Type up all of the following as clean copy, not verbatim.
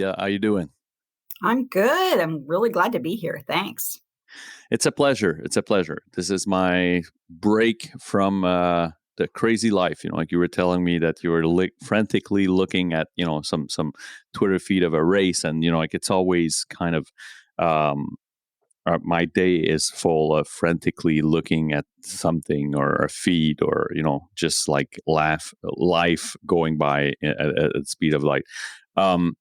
Nita. How you doing? I'm good. I'm really glad to be here. Thanks. It's a pleasure. It's a pleasure. This is my break from the crazy life. Like you were telling me that you were frantically looking at some Twitter feed of a race, and like it's always kind of um, my day is full of frantically looking at something or a feed or just like life going by at the speed of light. Um,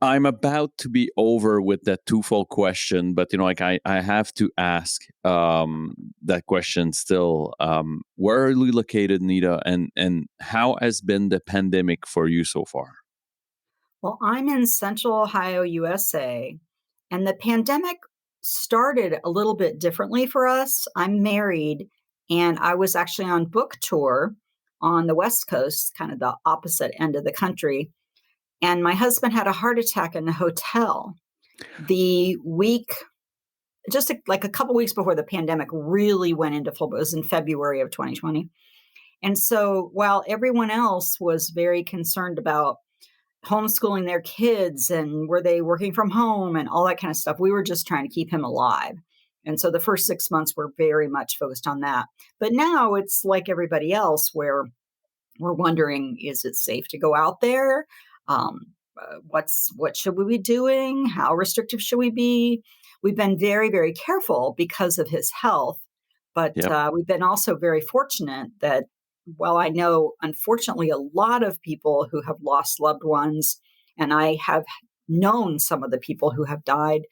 I'm about to be over with that twofold question, but like I have to ask that question still. Where are you located, Nita, and how has been the pandemic for you so far? Well, I'm in Central Ohio, USA, and the pandemic started a little bit differently for us. I'm married, and I was actually on book tour on the West Coast, kind of the opposite end of the country. And my husband had a heart attack in a hotel the week, like a couple weeks before the pandemic really went into full. It was in February of 2020. And so while everyone else was very concerned about homeschooling their kids and were they working from home and all that kind of stuff, we were just trying to keep him alive. And so the first 6 months were very much focused on that. But now it's like everybody else where we're wondering, is it safe to go out there? Um, what should we be doing? How restrictive should we be? We've been very, very careful because of his health, but Yep. we've been also very fortunate that, well, I know unfortunately a lot of people who have lost loved ones, and I have known some of the people who have died.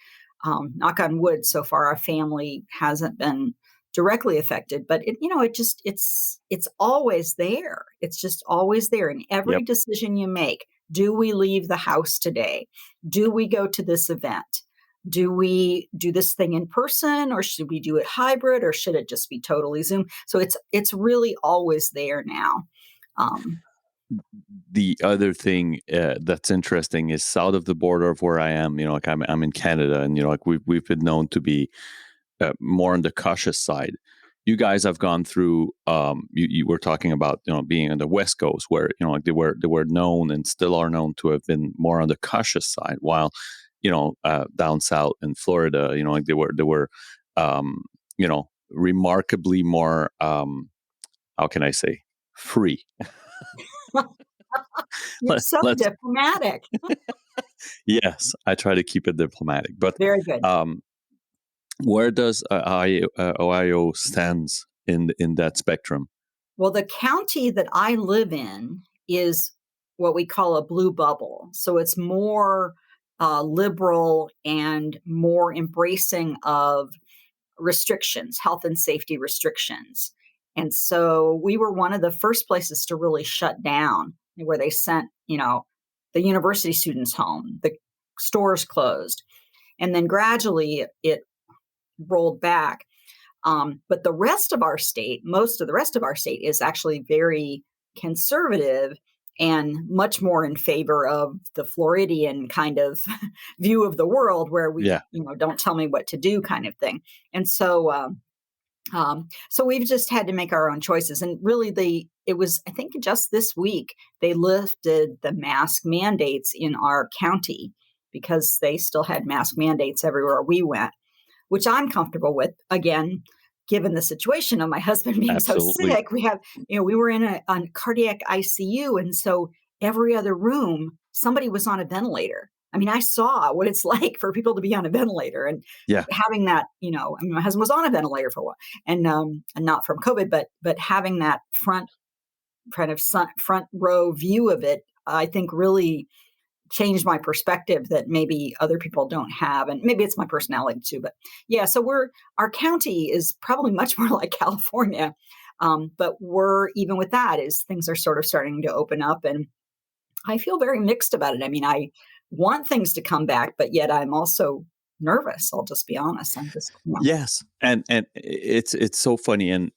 Knock on wood, so far our family hasn't been directly affected, but it's always there. It's just always there in every Yep. decision you make. Do we leave the house today? Do we go to this event? Do we do this thing in person, or should we do it hybrid, or should it just be totally Zoom? So it's really always there now. Um, The other thing that's interesting is south of the border of where I am. Like I'm in Canada, and like we've been known to be more on the cautious side. You guys have gone through. You were talking about being on the West Coast, where like they were known and still are known to have been more on the cautious side, while down south in Florida, like they were remarkably more. How can I say free? you're so Let's diplomatic. Yes, I try to keep it diplomatic, but Very good. um, where does Ohio stands in that spectrum? Well, the county that I live in is what we call a blue bubble. So it's more liberal and more embracing of restrictions, health and safety restrictions. And so we were one of the first places to really shut down, where they sent, the university students home, the stores closed. And then gradually it rolled back. But the rest of our state, most of the rest of our state is actually very conservative and much more in favor of the Floridian kind of view of the world, where Yeah, don't tell me what to do kind of thing. And so we've just had to make our own choices. And really, it was, I think, just this week they lifted the mask mandates in our county because they still had mask mandates everywhere we went, which I'm comfortable with. Again, given the situation of my husband being so absolutely. sick, we were in a on cardiac ICU, and so every other room somebody was on a ventilator. I mean, I saw what it's like for people to be on a ventilator, and Yeah, having that, I mean, my husband was on a ventilator for a while, and not from COVID, but having that front row view of it, I think really changed my perspective that maybe other people don't have, and maybe it's my personality too. But yeah, so our county is probably much more like California, but we're even with that is things are sort of starting to open up, and I feel very mixed about it. I mean, I want things to come back, but yet I'm also nervous. I'll just be honest. I'm just yes, and it's so funny, and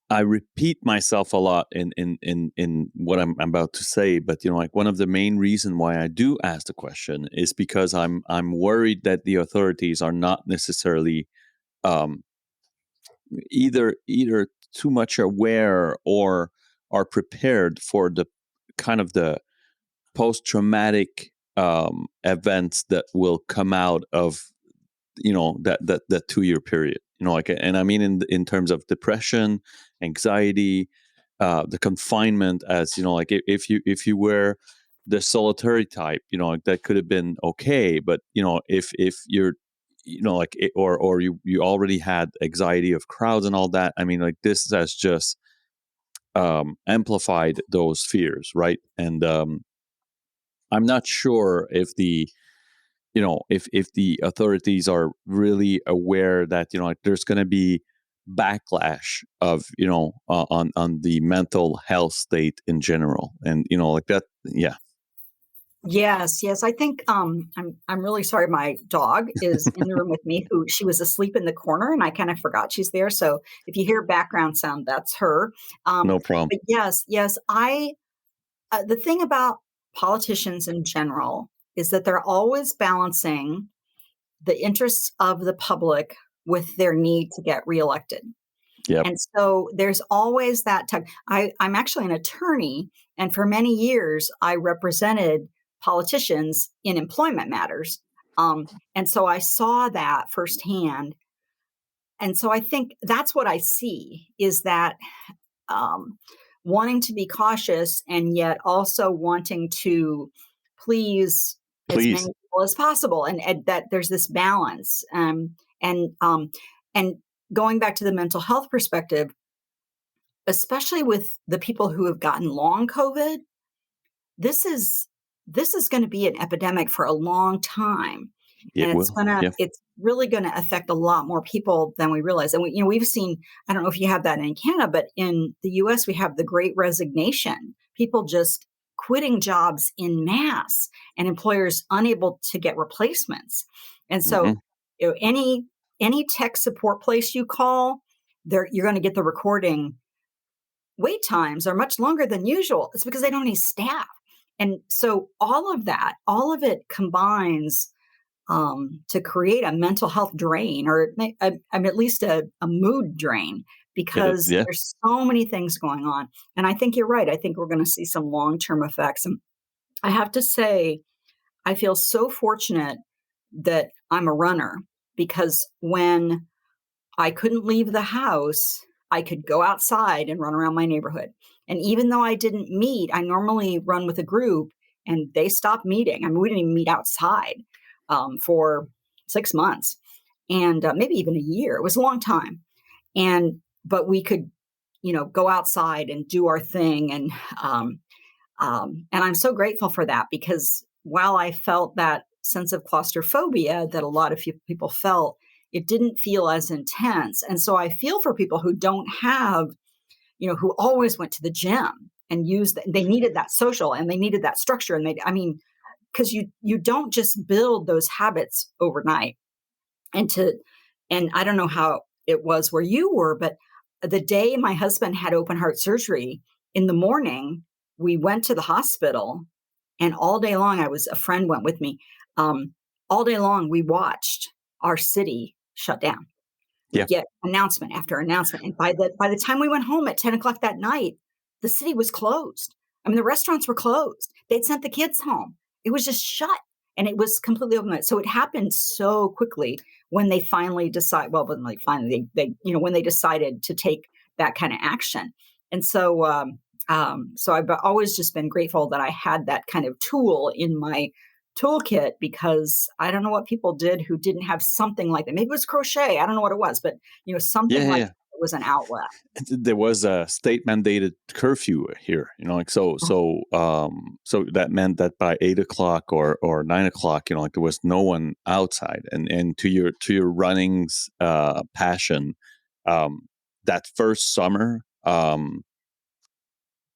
I repeat myself a lot in what I'm about to say, but like one of the main reason why I do ask the question is because I'm worried that the authorities are not necessarily um, either too much aware or are prepared for the kind of post-traumatic events that will come out of that 2 year period, like, and I mean in terms of depression, anxiety, the confinement, as like, if you were the solitary type, like, that could have been okay, but if you're like or you already had anxiety of crowds and all that, I mean, like, this has just amplified those fears, right? And I'm not sure if the authorities are really aware that like, there's going to be backlash of on the mental health state in general, and like that. Yeah. Yes, yes. I think I'm really sorry. My dog is in the room with me. Who she was asleep in the corner, and I kind of forgot she's there. So if you hear background sound, that's her. No problem. But yes, yes. I The thing about politicians in general is that they're always balancing the interests of the public with their need to get reelected. Yep. And so there's always that type. I'm actually an attorney, and for many years I represented politicians in employment matters. And so I saw that firsthand. And so I think that's what I see is that um, wanting to be cautious and yet also wanting to please as many Please. people as possible, and that there's this balance. And going back to the mental health perspective, especially with the people who have gotten long COVID, this is this is going to be an epidemic for a long time, It and will. Yeah. it's really going to affect a lot more people than we realize. And we've seen, I don't know if you have that in Canada, but in the US we have the great resignation, people just quitting jobs in mass and employers unable to get replacements. And so Hmm. any tech support place you call, there you're going to get the recording. Wait times are much longer than usual. It's because they don't have any staff. And so all of it combines to create a mental health drain, or at least a mood drain, because Yeah. there's so many things going on. And I think you're right. I think we're going to see some long term effects. And I have to say, I feel so fortunate that I'm a runner, because when I couldn't leave the house, I could go outside and run around my neighborhood. And even though I didn't meet, I normally run with a group, and they stopped meeting. I mean, we didn't even meet outside for 6 months, and maybe even a year. It was a long time. But we could, go outside and do our thing. And I'm so grateful for that, because while I felt that sense of claustrophobia that a lot of people felt, it didn't feel as intense. And so I feel for people who don't have, who always went to the gym and they needed that social and they needed that structure. And because you don't just build those habits overnight. And I don't know how it was where you were, but the day my husband had open heart surgery, in the morning, we went to the hospital, and all day long, a friend went with me. All day long, we watched our city shut down. Yeah. We'd get announcement after announcement. And by the time we went home at 10 o'clock that night, the city was closed. I mean, the restaurants were closed. They'd sent the kids home. It was just shut, and it was completely open. So it happened so quickly when they finally when they finally, when they decided to take that kind of action. And so I've always just been grateful that I had that kind of tool in my toolkit, because I don't know what people did who didn't have something like that. Maybe it was crochet. I don't know what it was, but Yeah. something Yeah. like Yeah. that was an outlet. There was a state mandated curfew here, like, so that meant that by 8 o'clock or 9 o'clock, like, there was no one outside. And to your running's passion, that first summer,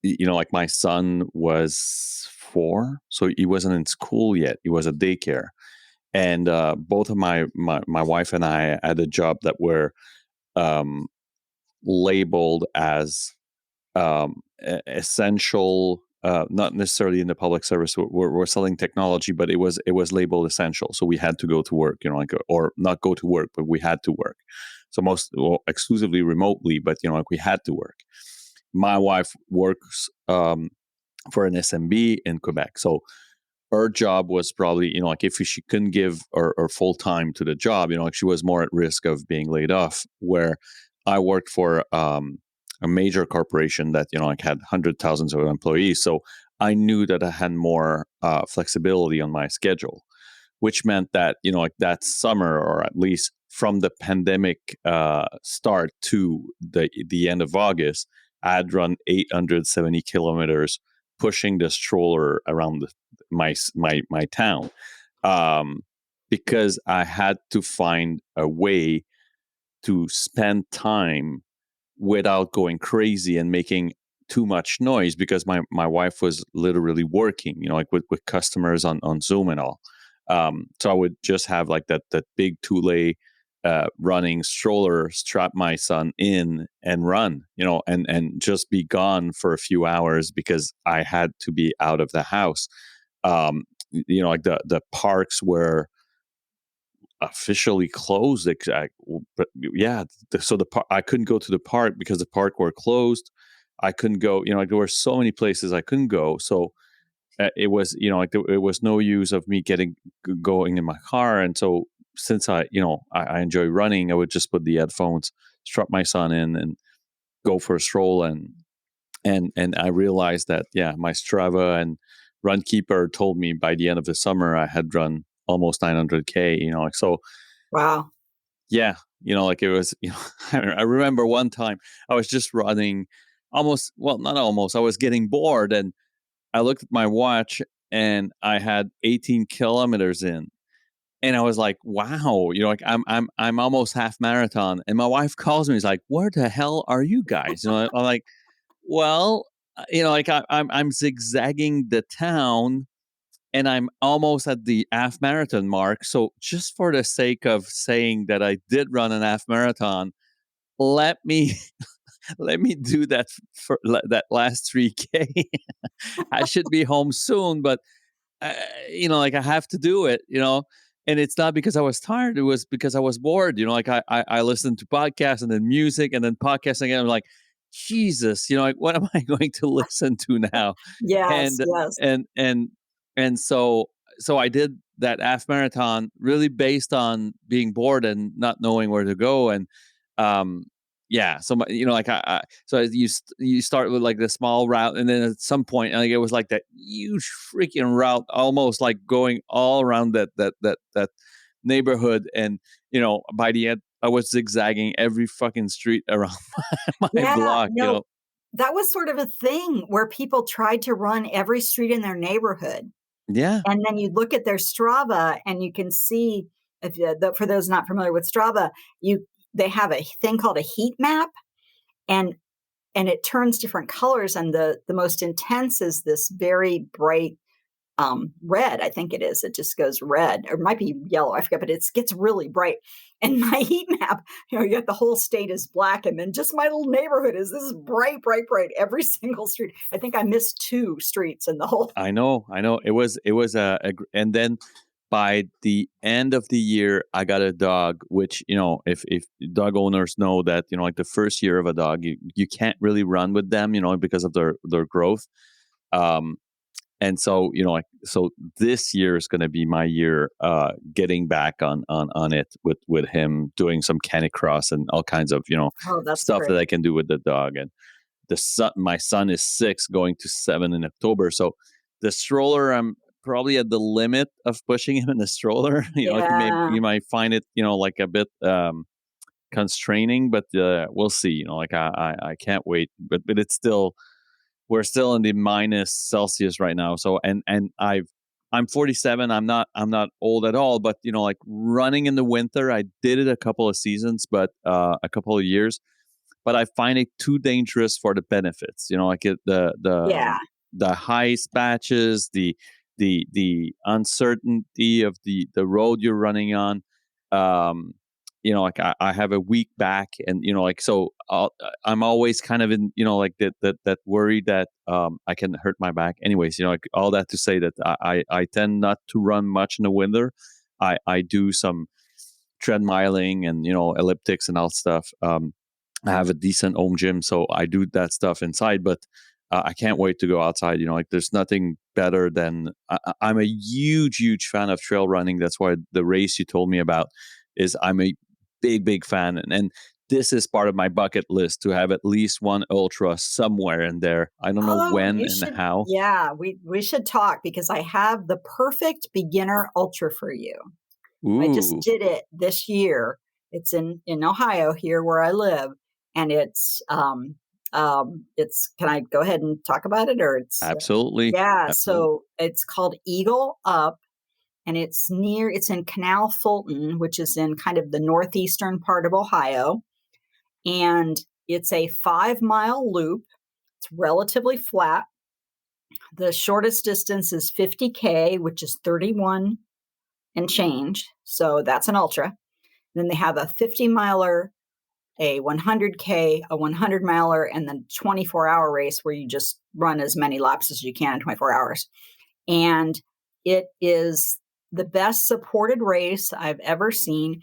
like, my son was 4, so he wasn't in school yet. He was at daycare, and both of my wife and I had a job that were um, labeled as essential, not necessarily in the public service. We're selling technology, but it was labeled essential, so we had to go to work, like, or not go to work, but we had to work. So exclusively remotely, but like, we had to work. My wife works for an SMB in Quebec. So her job was probably, like if she couldn't give her full time to the job, like she was more at risk of being laid off. Where I worked for a major corporation that, like had hundred thousands of employees. So I knew that I had more flexibility on my schedule, which meant that, like that summer, or at least from the pandemic start to the end of August, I had run 870 kilometers pushing the stroller around my town, um, because I had to find a way to spend time without going crazy and making too much noise, because my wife was literally working, like with customers on Zoom and all. So I would just have like that big Thule running stroller, strap my son in and run, and just be gone for a few hours because I had to be out of the house. Like the parks were officially closed. But yeah, so I couldn't go to the park because the park were closed. I couldn't go. Like there were so many places I couldn't go. So it was, like it was no use of me going in my car. And so since I enjoy running, I would just put the headphones, strap my son in, and go for a stroll. And I realized that, yeah, my Strava and Runkeeper told me by the end of the summer I had run almost 900K. Like so. Wow. Yeah, like it was. I remember one time I was just running, almost. Well, not almost. I was getting bored, and I looked at my watch, and I had 18 kilometers in, and I was like, "Wow!" Like I'm almost half marathon. And my wife calls me. She's like, "Where the hell are you guys?" I'm like, "Well, like I'm zigzagging the town, and I'm almost at the half marathon mark. So just for the sake of saying that I did run an half marathon, let me let me do that for that last 3K. I should be home soon, but like I have to do it, And it's not because I was tired; it was because I was bored. Like I listened to podcasts and then music and then podcasts again. I'm like, Jesus, like what am I going to listen to now? Yes, And yes. and and and so I did that half marathon really based on being bored and not knowing where to go. And um yeah, so like so you start with like the small route, and then at some point, like it was like that huge freaking route, almost like going all around that neighborhood. And by the end, I was zigzagging every fucking street around my Yeah, block. that was sort of a thing where people tried to run every street in their neighborhood. Yeah, And then you look at their Strava and you can see, if for those not familiar with Strava, they have a thing called a heat map, and it turns different colors, and the most intense is this very bright red. I think it is. It just goes red, or it might be yellow. I forget, but it gets really bright. And my heat map, you got the whole state is black, and then just my little neighborhood is this bright, bright, bright. Every single street. I think I missed 2 streets in the whole. I know, I know. It was and then by the end of the year, I got a dog. Which, if dog owners know that, like the first year of a dog, you can't really run with them, because of their growth. Um, and so, like so, this year is going to be my year, getting back on it with him, doing some canicross and all kinds of Oh, that's stuff great. that I can do with the dog. And my son is 6, going to 7 in October. So the stroller, I'm probably at the limit of pushing him in the stroller. Like Yeah. you might find it, like a bit constraining, but we'll see. Like I can't wait. But it's still, we're still in the minus Celsius right now. So and I'm 47. I'm not old at all. But like running in the winter, I did it a couple of seasons, but a couple of years, but I find it too dangerous for the benefits. Like Yeah. the high patches, the uncertainty of the road you're running on. Um, like I have a weak back, and like so I'm always kind of in, like that worry that I can hurt my back. Anyways, like all that to say that I tend not to run much in the winter. I do some treadmiling and elliptics and all stuff. I have a decent home gym, so I do that stuff inside. But I can't wait to go outside. Like there's nothing better than I'm a huge fan of trail running. That's why the race you told me about is I'm a big fan, and this is part of my bucket list to have at least one ultra somewhere in there. I don't know Oh, when you and should, how. yeah, we should talk because I have the perfect beginner ultra for you. I just Ooh, did it this year. It's in Ohio here where I live, and it's can I go ahead and talk about it, or it's absolutely, yeah, absolutely. so it's called Eagle Up, and it's in Canal Fulton, which is in kind of the northeastern part of Ohio, and it's a 5-mile loop. It's relatively flat. The shortest distance is 50K, which is 31 and change. So that's an ultra. Then they have a 50 miler, a 100K, a 100 miler, and then 24-hour race where you just run as many laps as you can in 24 hours. And it is the best supported race I've ever seen.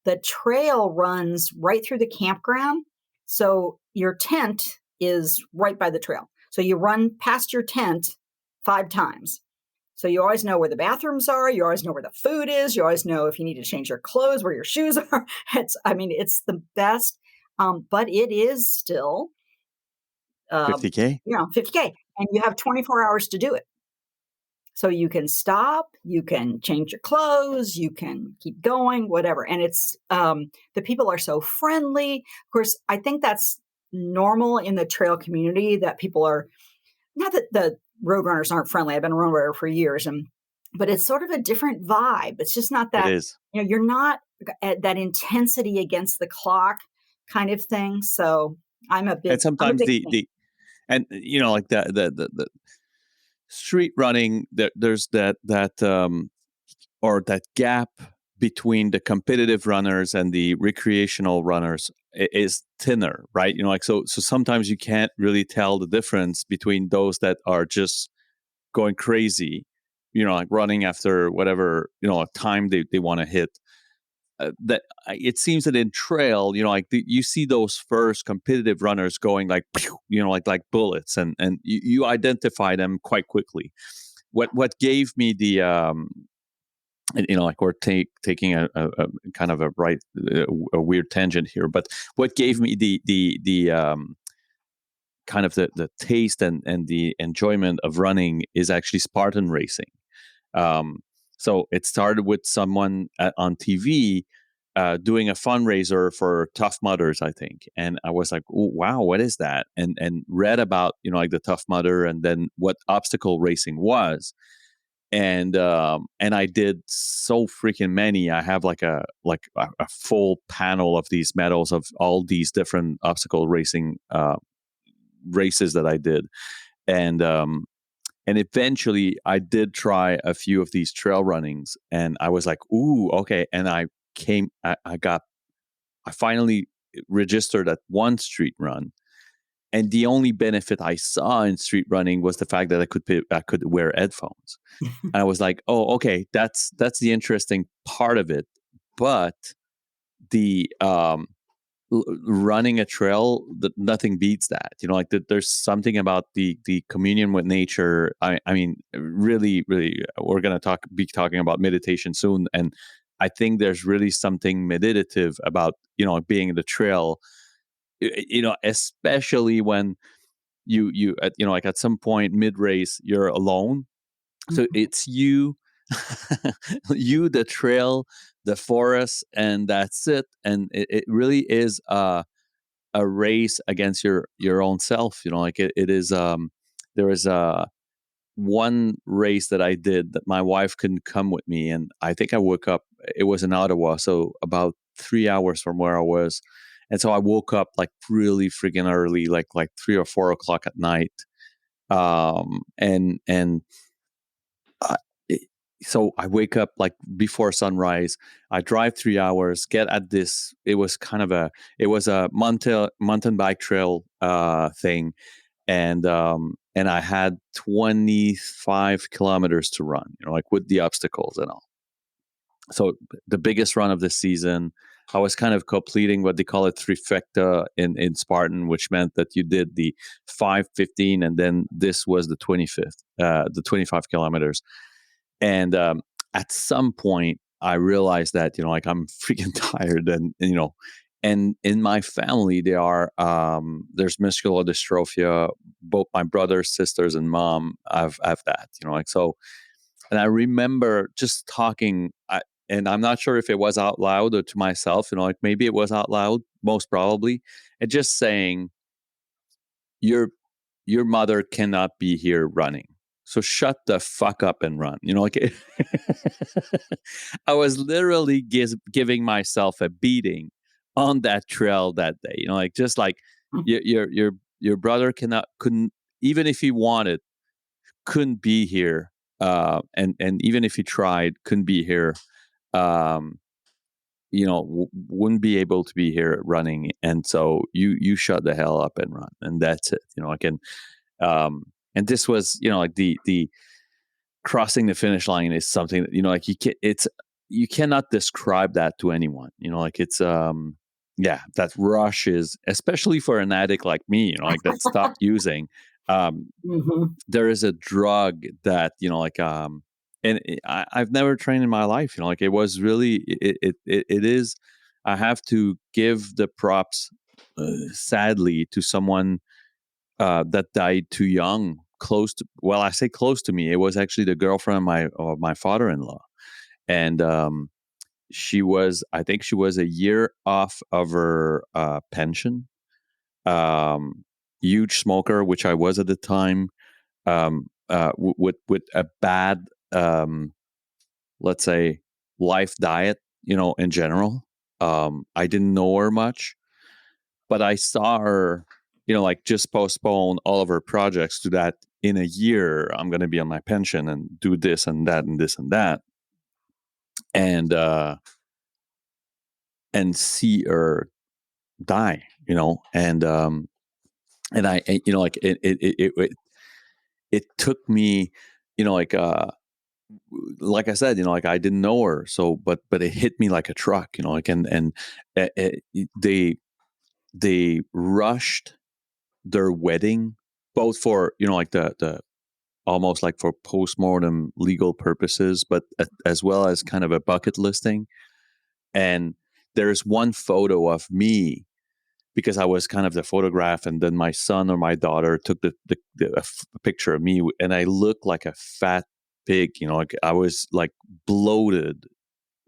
The trail runs right through the campground. So your tent is right by the trail. So you run past your tent 5 times. So you always know where the bathrooms are. You always know where the food is. You always know if you need to change your clothes, where your shoes are. It's the best. But it is still, 50K. 50K, and you have 24 hours to do it. So you can stop, you can change your clothes, you can keep going, whatever. And it's the people are so friendly. Of course, I think that's normal in the trail community that people are not that the road runners aren't friendly. I've been a road runner for years, and but it's sort of a different vibe. It's just not It that is. you're not at that intensity against the clock kind of thing. So And I'm a sometimes big fan. the and like the street running, there's that or that gap between the competitive runners and the recreational runners is thinner, right? Like so sometimes you can't really tell the difference between those that are just going crazy, like running after whatever, a time they want to hit. That it seems that in trail, like you see those first competitive runners going like, like bullets, and you identify them quite quickly. What gave me the like we're taking a kind of a a weird tangent here, but what gave me the kind of the taste and the enjoyment of running is actually Spartan racing. um, so it started with someone on TV doing a fundraiser for Tough Mudders, I think, and I was like, "Oh, wow, what is that?" And read about like the Tough Mudder and then what obstacle racing was, and I did so freaking many. I have like a full panel of these medals of all these different obstacle racing races that I did, and and eventually I did try a few of these trail runnings, and I was like, ooh, okay. And I finally registered at one street run, and the only benefit I saw in street running was the fact that I could wear headphones. And I was like, oh, okay, that's the interesting part of it. But the running a trail, nothing beats that. Like there's something about the communion with nature. I mean, really, we're gonna be talking about meditation soon, and I think there's really something meditative about being in the trail. Especially when like at some point mid race you're alone, so Mhm. it's you, you, the trail, the forest, and that's it. And it really is a race against your own self. Like it is. There is one race that I did that my wife couldn't come with me, and I think I woke up. It was in Ottawa, so about 3 hours from where I was, and so I woke up like really freaking early, like 3 or 4 o'clock at night, and uh, it, so I wake up like before sunrise. I drive 3 hours, get at this. It was a mountain bike trail thing, and I had 25 kilometers to run. Like with the obstacles and all. So the biggest run of the season. I was kind of completing what they call a trifecta in Spartan, which meant that you did the 5, 15, and then this was the 25th, the 25 kilometers. And at some point, I realized that, like, I'm freaking tired, and in my family, there's muscular dystrophia. Both my brothers, sisters, and mom have that, like, so. And I remember just talking, and I'm not sure if it was out loud or to myself, like maybe it was out loud, most probably, and just saying, your your mother cannot be here running. So shut the fuck up and run. Like I was literally giving myself a beating on that trail that day. Like, just like your brother couldn't, even if he wanted, couldn't be here. And even if he tried, couldn't be here. Um, wouldn't be able to be here running. And so you shut the hell up and run, and that's it. And this was, like the crossing the finish line is something that, like you cannot describe that to anyone. Like it's yeah, that rush is, especially for an addict like me, like that stopped using. Um, Mhm. there is a drug that, and I've never trained in my life. Like it was really, it is. I have to give the props, sadly, to someone that died too young, close to. Well, I say close to me. It was actually the girlfriend of my father-in-law, and I think she was a year off of her pension. Um, Huge smoker, which I was at the time. With a bad, um, let's say, life diet, in general. I didn't know her much, but I saw her, like, just postpone all of her projects to that. In a year, I'm going to be on my pension and do this and that and this and that, and see her die, and like it took me, like like I said, like I didn't know her, so but it hit me like a truck, like, and uh, uh, they rushed their wedding, both for, like the almost like for postmortem legal purposes, but as well as kind of a bucket listing. And there's one photo of me, because I was kind of the photograph, and then my son or my daughter took a picture of me, and I looked like a fat pig, like I was like bloated,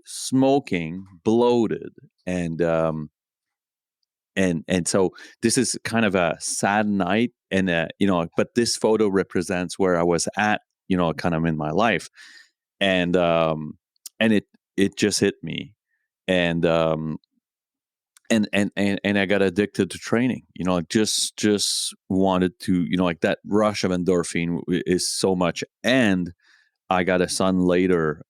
smoking, bloated, and so this is kind of a sad night, and but this photo represents where I was at, kind of in my life, and it just hit me, and and I got addicted to training. Just wanted to, like that rush of endorphin is so much. And I got a son later.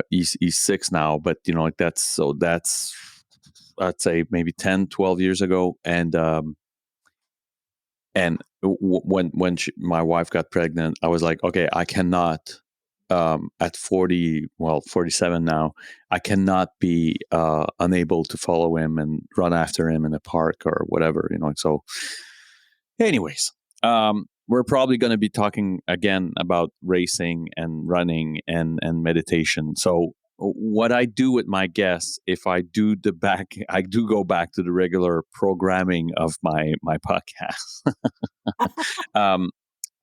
He's 6 now, but like that's I'd say maybe 10, 12 years ago. And when my wife got pregnant, I was like, okay, I cannot, at 40, well, 47 now, I cannot be unable to follow him and run after him in a park or whatever, So, anyways, we're probably going to be talking again about racing and running and meditation. So, what I do with my guests, if I do go back to the regular programming of my podcast. um,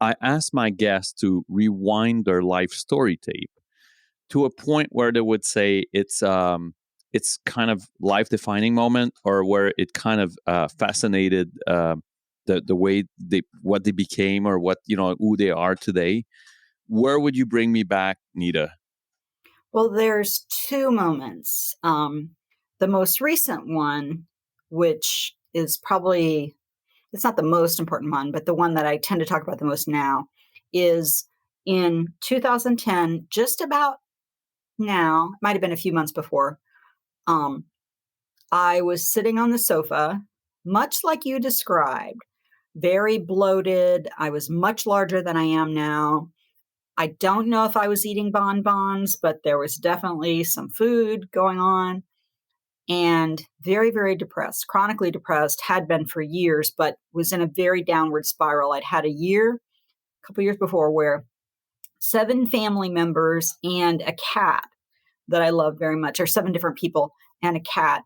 I ask my guests to rewind their life story tape to a point where they would say it's kind of life defining moment, or where it kind of fascinated, the way what they became, or what, who they are today. Where would you bring me back, Nita? Well, there's two moments. The most recent one, which is probably, it's not the most important one, but the one that I tend to talk about the most now, is in 2010, just about now, it might have been a few months before. um, I was sitting on the sofa, much like you described, very bloated. I was much larger than I am now. I don't know if I was eating bonbons, but there was definitely some food going on, and very, very depressed, chronically depressed, had been for years, but was in a very downward spiral. I'd had a couple years before, where 7 family members and a cat that I love very much, or 7 different people and a cat,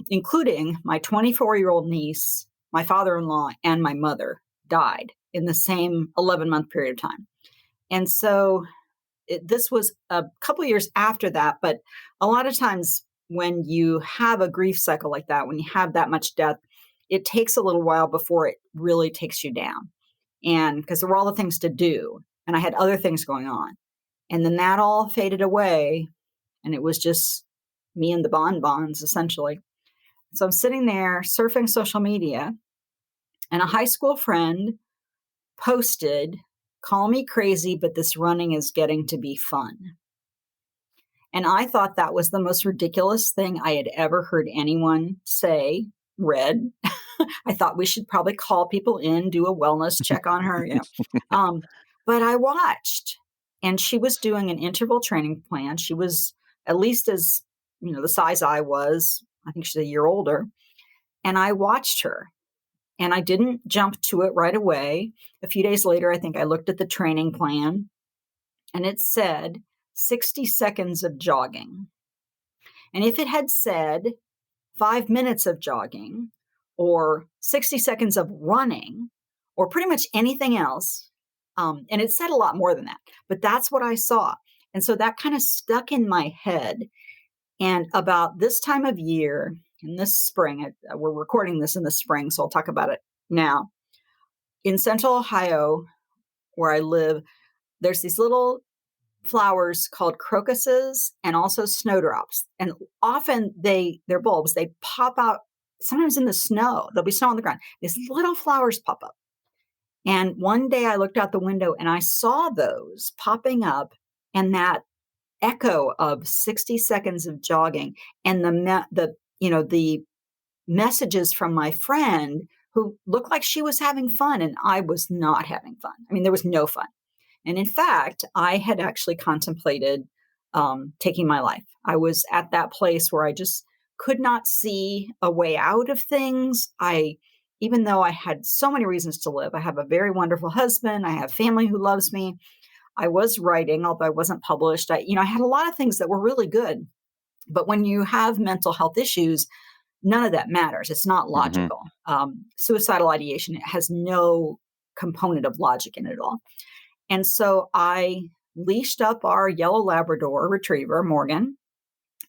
including my 24-year-old niece, my father-in-law, and my mother, died in the same 11-month period of time. And so this was a couple years after that, but a lot of times when you have a grief cycle like that, when you have that much death, it takes a little while before it really takes you down. And because there were all the things to do, and I had other things going on. And then that all faded away, and it was just me and the bonbons, essentially. So I'm sitting there surfing social media, and a high school friend posted, "Call me crazy, but this running is getting to be fun." And I thought that was the most ridiculous thing I had ever heard anyone say, read. I thought we should probably call people in, do a wellness check on her, but I watched, and she was doing an interval training plan. She was at least as, the size I was. I think she's a year older. And I watched her, and I didn't jump to it right away. A few days later, I think I looked at the training plan, and it said 60 seconds of jogging. And if it had said 5 minutes of jogging or 60 seconds of running or pretty much anything else, and it said a lot more than that, but that's what I saw. And so that kind of stuck in my head. And about this time of year, in this spring, we're recording this in the spring, so I'll talk about it now. In Central Ohio, where I live, there's these little flowers called crocuses and also snowdrops. And often their bulbs, they pop out sometimes in the snow. There'll be snow on the ground. These little flowers pop up. And one day I looked out the window and I saw those popping up, and that echo of 60 seconds of jogging, and the messages from my friend who looked like she was having fun, and I was not having fun. I mean, there was no fun. And in fact, I had actually contemplated taking my life. I was at that place where I just could not see a way out of things. Even though I had so many reasons to live, I have a very wonderful husband. I have family who loves me. I was writing, although I wasn't published. I had a lot of things that were really good. But when you have mental health issues, none of that matters. It's not Mhm. logical. Suicidal ideation, it has no component of logic in it at all. And so I leashed up our yellow Labrador retriever, Morgan,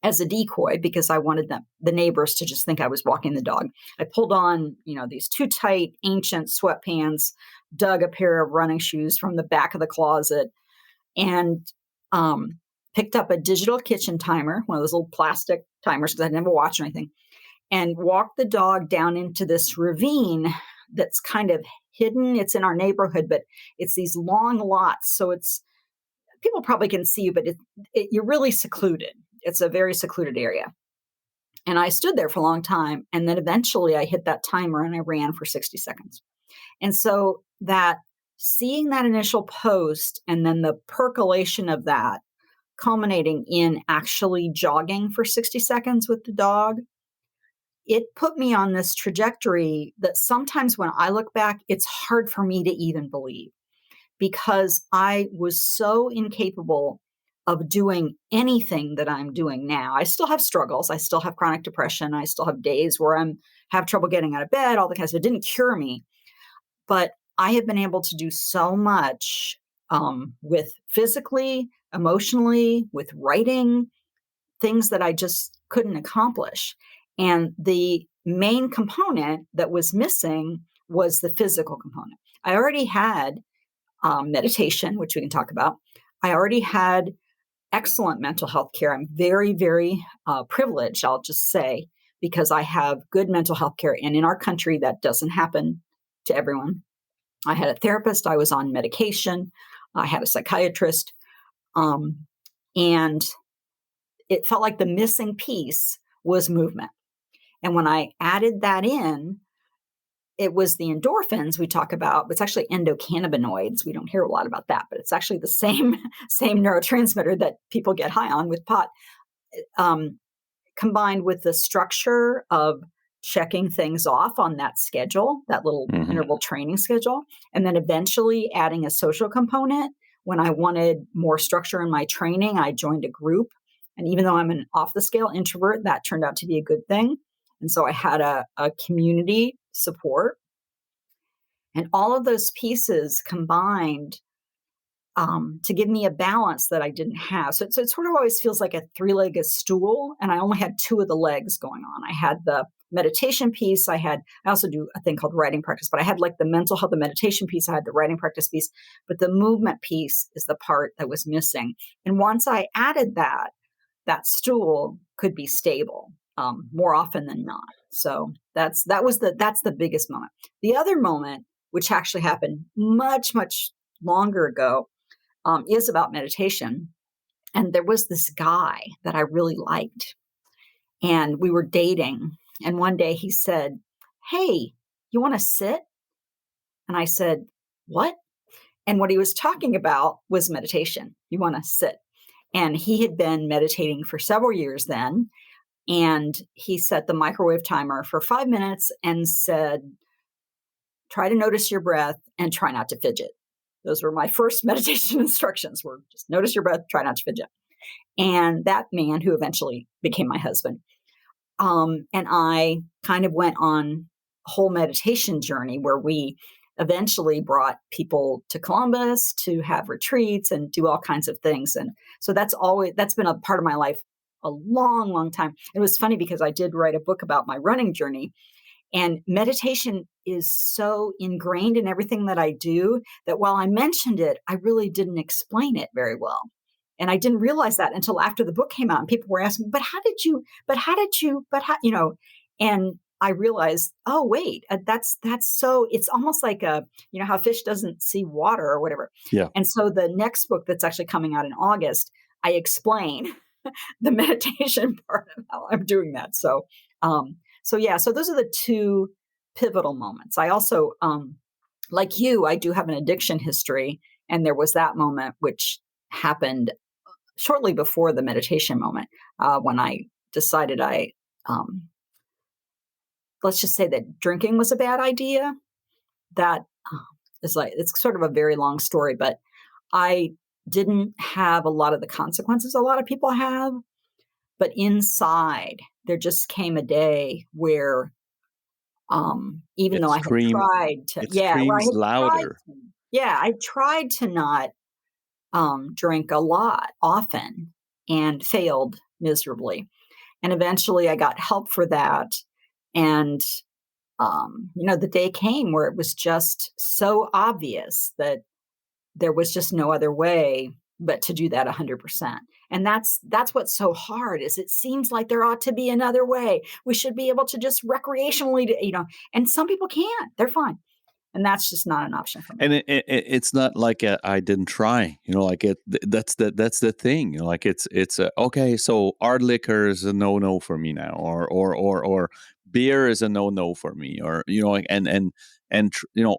as a decoy because I wanted the neighbors to just think I was walking the dog. I pulled on, these too tight ancient sweatpants, dug a pair of running shoes from the back of the closet, and picked up a digital kitchen timer, one of those little plastic timers because I'd never watched anything, and walked the dog down into this ravine that's kind of hidden. It's in our neighborhood, but it's these long lots. So people probably can see you, but you're really secluded. It's a very secluded area. And I stood there for a long time. And then eventually I hit that timer and I ran for 60 seconds. And so seeing that initial post and then the percolation of that culminating in actually jogging for 60 seconds with the dog, it put me on this trajectory that sometimes when I look back, it's hard for me to even believe, because I was so incapable of doing anything that I'm doing now. I still have struggles. I still have chronic depression. I still have days where have trouble getting out of bed, all the kinds of it didn't cure me. But I have been able to do so much with physically, emotionally, with writing, things that I just couldn't accomplish. And the main component that was missing was the physical component. I already had meditation, which we can talk about. I already had excellent mental health care. I'm very, very privileged, I'll just say, because I have good mental health care. And in our country, that doesn't happen to everyone. I had a therapist. I was on medication. I had a psychiatrist. And it felt like the missing piece was movement. And when I added that in, it was the endorphins we talk about, but it's actually endocannabinoids. We don't hear a lot about that, but it's actually the same same neurotransmitter that people get high on with pot, um, combined with the structure of checking things off on that schedule, that little Hmm. interval training schedule, and then eventually adding a social component. When I wanted more structure in my training, I joined a group. And even though I'm an off the scale introvert, that turned out to be a good thing. And so I had a community support. And all of those pieces combined to give me a balance that I didn't have. So it sort of always feels like a three-legged stool, and I only had two of the legs going on. I had the meditation piece. I also do a thing called writing practice, but I had like the mental health, the meditation piece. I had the writing practice piece, but the movement piece is the part that was missing. And once I added that, that stool could be stable more often than not. So that's the biggest moment. The other moment, which actually happened much longer ago, is about meditation. And there was this guy that I really liked, and we were dating. And one day he said, "Hey, you want to sit?" And I said, "What?" And what he was talking about was meditation. You want to sit. And he had been meditating for several years then. And he set the microwave timer for 5 minutes and said, "Try to notice your breath and try not to fidget." Those were my first meditation instructions, were just notice your breath, try not to fidget. And that man, who eventually became my husband, and I kind of went on a whole meditation journey where we eventually brought people to Columbus to have retreats and do all kinds of things. And so that's been a part of my life a long time. It was funny because I did write a book about my running journey, and meditation is so ingrained in everything that I do that while I mentioned it, I really didn't explain it very well. And I didn't realize that until after the book came out and people were asking, but how, and I realized, oh, wait, that's so, it's almost like how fish doesn't see water or whatever. Yeah. And so the next book that's actually coming out in August, I explain the meditation part of how I'm doing that. So yeah, so those are the two pivotal moments. I also, like you, I do have an addiction history, and there was that moment which happened shortly before the meditation moment when I decided let's just say that drinking was a bad idea. That is like, it's sort of a very long story, but I didn't have a lot of the consequences a lot of people have. But inside, there just came a day where, even It though I had scream tried to, it yeah, where I screams had tried louder. to, yeah, I tried to not drink a lot often and failed miserably. And eventually I got help for that. And, the day came where it was just so obvious that there was just no other way but to do that 100%. And that's what's so hard, is it seems like there ought to be another way. We should be able to just recreationally, and some people can't. They're fine. And that's just not an option for me. And it's not like I didn't try, like that's the thing, like it's okay. So hard liquor is a no for me now, or beer is a no for me, or like,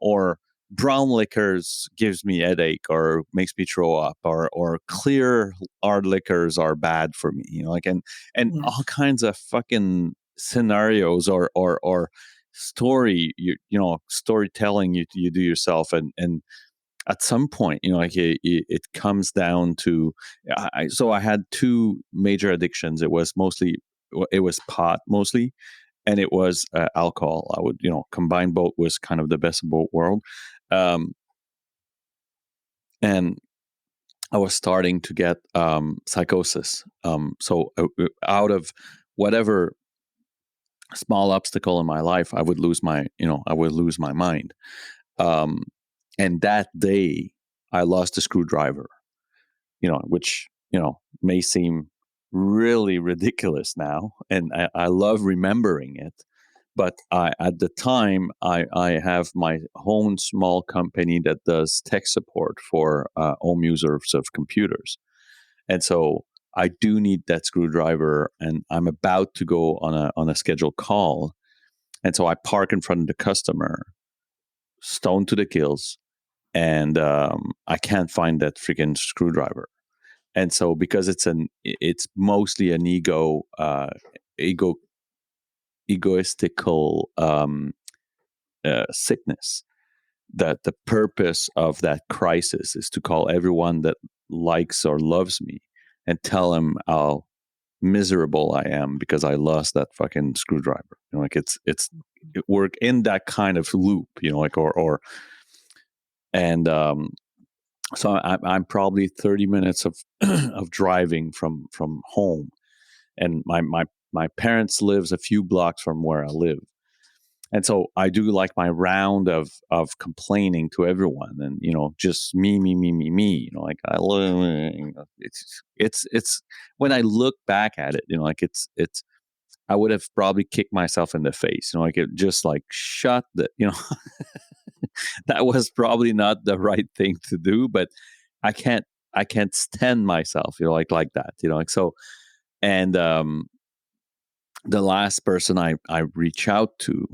or brown liquors gives me headache or makes me throw up, or clear hard liquors are bad for me, like, and Yeah. all kinds of fucking scenarios, or storytelling you do yourself, and at some point, like it comes down to, so I had two major addictions. It was pot mostly, and it was alcohol. I would, combine both, was kind of the best of both world. um and I was starting to get psychosis. So out of whatever small obstacle in my life, I would lose my mind. Um, and that day, I lost a screwdriver, which, may seem really ridiculous now. And I love remembering it. But at the time, I have my own small company that does tech support for home users of computers. And so I do need that screwdriver, and I'm about to go on a scheduled call. And so I park in front of the customer, stone to the gills, and I can't find that freaking screwdriver. And so because it's mostly an ego egoistical sickness, that the purpose of that crisis is to call everyone that likes or loves me and tell them how miserable I am because I lost that fucking screwdriver. Like we're in that kind of loop, like and so I'm probably 30 minutes of of driving from home, and my parents lives a few blocks from where I live. And so I do like my round of complaining to everyone, and just me. Like I love it's when I look back at it, like it's I would have probably kicked myself in the face, like it just like shut the that was probably not the right thing to do, but I can't I can't stand myself, like that, like so. And the last person I reach out to,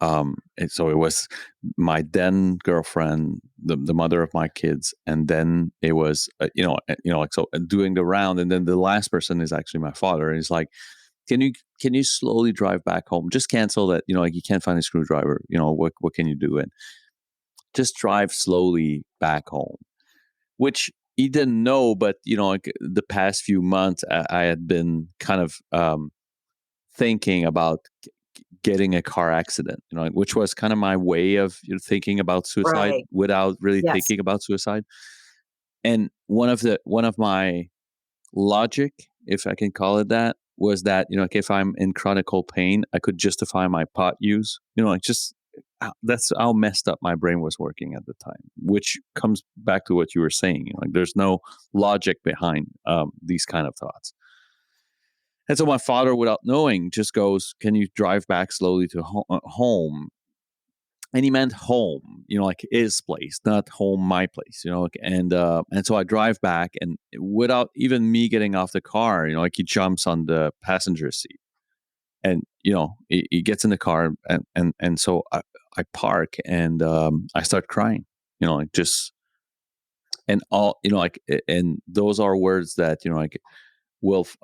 and so it was my then girlfriend, the mother of my kids, and then it was like so doing the round, and then the last person is actually my father, and he's like, can you slowly drive back home? Just cancel that, like you can't find a screwdriver. What can you do? And just drive slowly back home, which he didn't know, but like the past few months, I had been kind of thinking about getting a car accident, like, which was kind of my way of thinking about suicide Right. without really Yes. thinking about suicide. And one of my logic, if I can call it that, was that like if I'm in chronic pain, I could justify my pot use. Like just that's how messed up my brain was working at the time. Which comes back to what you were saying. Like there's no logic behind these kind of thoughts. And so my father, without knowing, just goes, "Can you drive back slowly to home?" And he meant home, like his place, not home, my place, like, and so I drive back, and without even me getting off the car, like he jumps on the passenger seat, and he gets in the car, and so I park, and I start crying, like just, and all, like, and those are words that like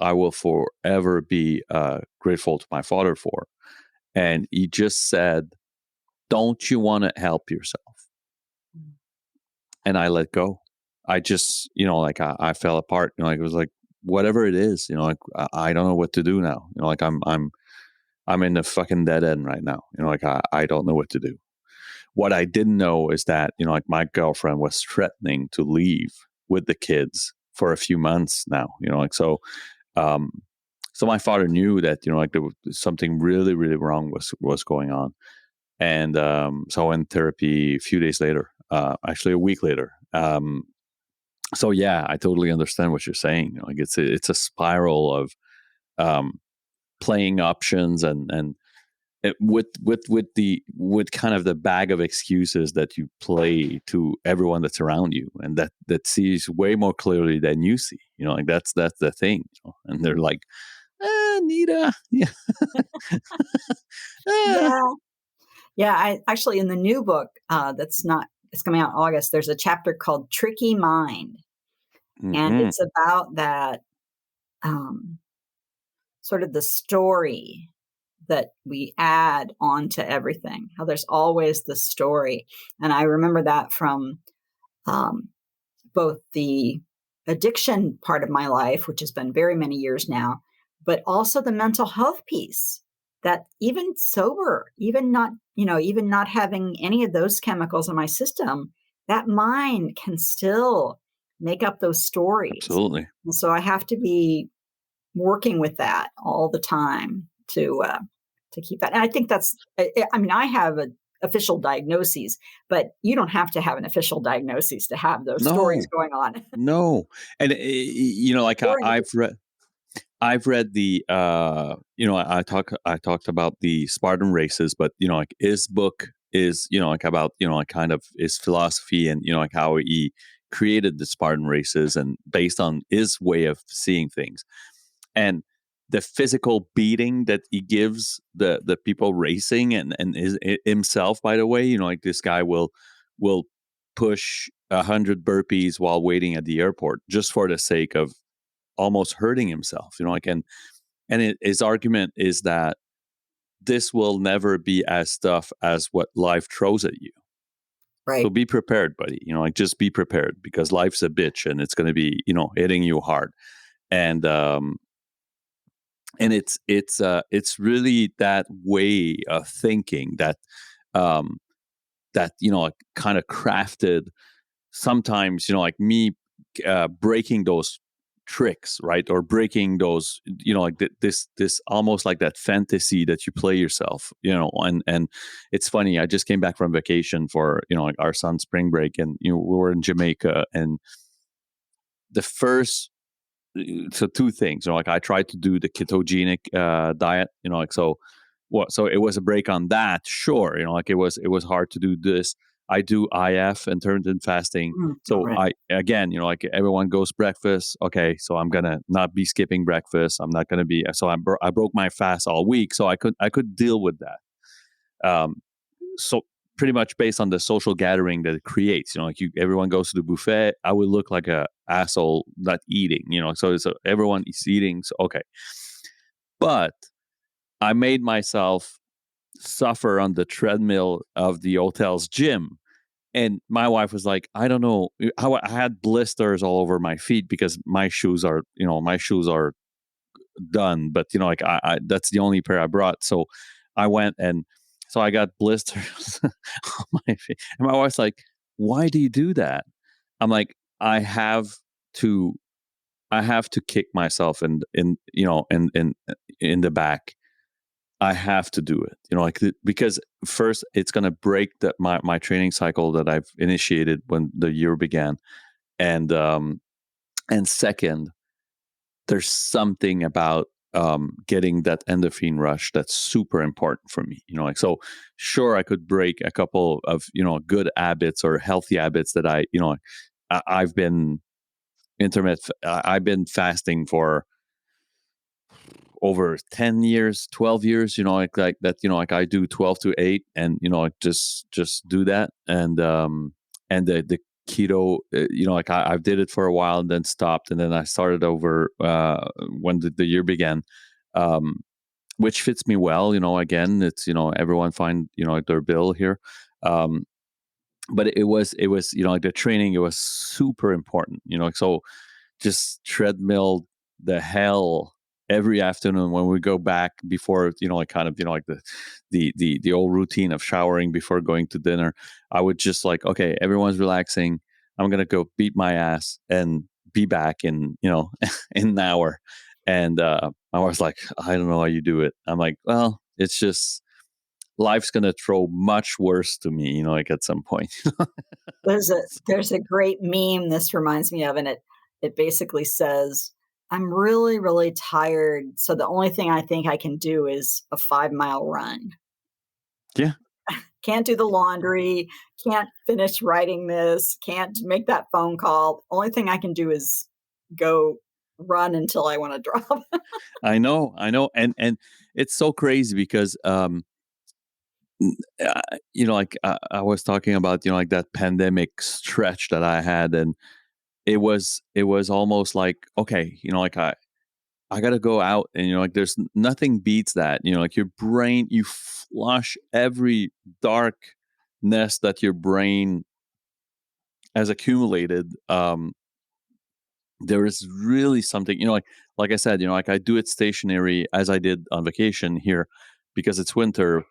I will forever be grateful to my father for. And he just said, "Don't you want to help yourself?" And I let go. I just, like I fell apart. Like it was like whatever it is, like I don't know what to do now. Like I'm in the fucking dead end right now. Like I don't know what to do. What I didn't know is that like my girlfriend was threatening to leave with the kids for a few months now. Like so. Um, so my father knew that like there was something really really wrong was going on, and so I went therapy a few days later, actually a week later. So yeah, I totally understand what you're saying. Like it's a spiral of um, playing options, and with kind of the bag of excuses that you play to everyone that's around you, and that sees way more clearly than you see. Like that's the thing. And they're like, Nita, yeah, ah. Yeah. Yeah, I actually in the new book, it's coming out in August, there's a chapter called Tricky Mind, and Mhm. it's about that, um, sort of the story that we add on to everything, how there's always the story, and I remember that from, um, both the addiction part of my life, which has been very many years now, but also the mental health piece that even sober, even not having any of those chemicals in my system, that mind can still make up those stories. Absolutely. And so I have to be working with that all the time to keep that. And I think I mean, I have a official diagnoses, but you don't have to have an official diagnosis to have those stories No, going on. no. And like Or in I've read the I talked about the Spartan races, but like his book is like about like kind of his philosophy, and like how he created the Spartan races and based on his way of seeing things. And the physical beating that he gives the people racing, and himself, by the way, like this guy will push 100 burpees while waiting at the airport just for the sake of almost hurting himself, like, his argument is that this will never be as tough as what life throws at you. So Right. be prepared, buddy. Like, just be prepared, because life's a bitch and it's going to be, hitting you hard. And it's really that way of thinking um that like, kind of crafted sometimes, like me, breaking those tricks, right, or breaking those, like, this almost like that fantasy that you play yourself, and it's funny. I just came back from vacation for, like, our son's spring break, and we were in Jamaica, and the first so two things, like, I tried to do the ketogenic diet, like, so it was a break on that, sure, like, it was hard to do this. I do IF, intermittent fasting. All So right. I, again, like, everyone goes breakfast, okay, so I'm gonna not be skipping breakfast, I'm not gonna be, so I broke my fast all week, so I could deal with that. So pretty much based on the social gathering that it creates, like, everyone goes to the buffet, I would look like a asshole not eating, so everyone is eating, so okay. But I made myself suffer on the treadmill of the hotel's gym. And my wife was like, I don't know how I had blisters all over my feet because my shoes are done, but like, I that's the only pair I brought. So I went, and so I got blisters on my feet. And my wife's like, why do you do that? I'm like, to I have to kick myself in the back. I have to do it, like, because first it's going to break my training cycle that I've initiated when the year began. And second, there's something about getting that endorphin rush that's super important for me. Like, so sure, I could break a couple of good habits or healthy habits that I've been I've been fasting for over 10 years, 12 years, like that, like, I do 12 to 8, and like, just do that. And the keto, like, I did it for a while and then stopped, and then I started over when the year began, um which fits me well. Again, it's, everyone find, like, their bill here. um but it was like, the training, it was super important, like, so just treadmill the hell every afternoon when we go back before, like, kind of, like, the old routine of showering before going to dinner. I would just, like, okay, everyone's relaxing, I'm gonna go beat my ass and be back in, in an hour. And I was like, I don't know how you do it. I'm like, well, it's just, life's gonna throw much worse to me, like, at some point. There's a great meme this reminds me of, and it basically says, "I'm really, really tired, so the only thing I think I can do is a 5-mile run. Yeah. Can't do the laundry, can't finish writing this, can't make that phone call. Only thing I can do is go run until I wanna drop." I know, and it's so crazy because, like, I was talking about, like, that pandemic stretch that I had, and it was almost like, okay, like, I got to go out, and like, there's nothing beats that, like, your brain, you flush every darkness that your brain has accumulated. There is really something, like I said, like, I do it stationary as I did on vacation here because it's winter.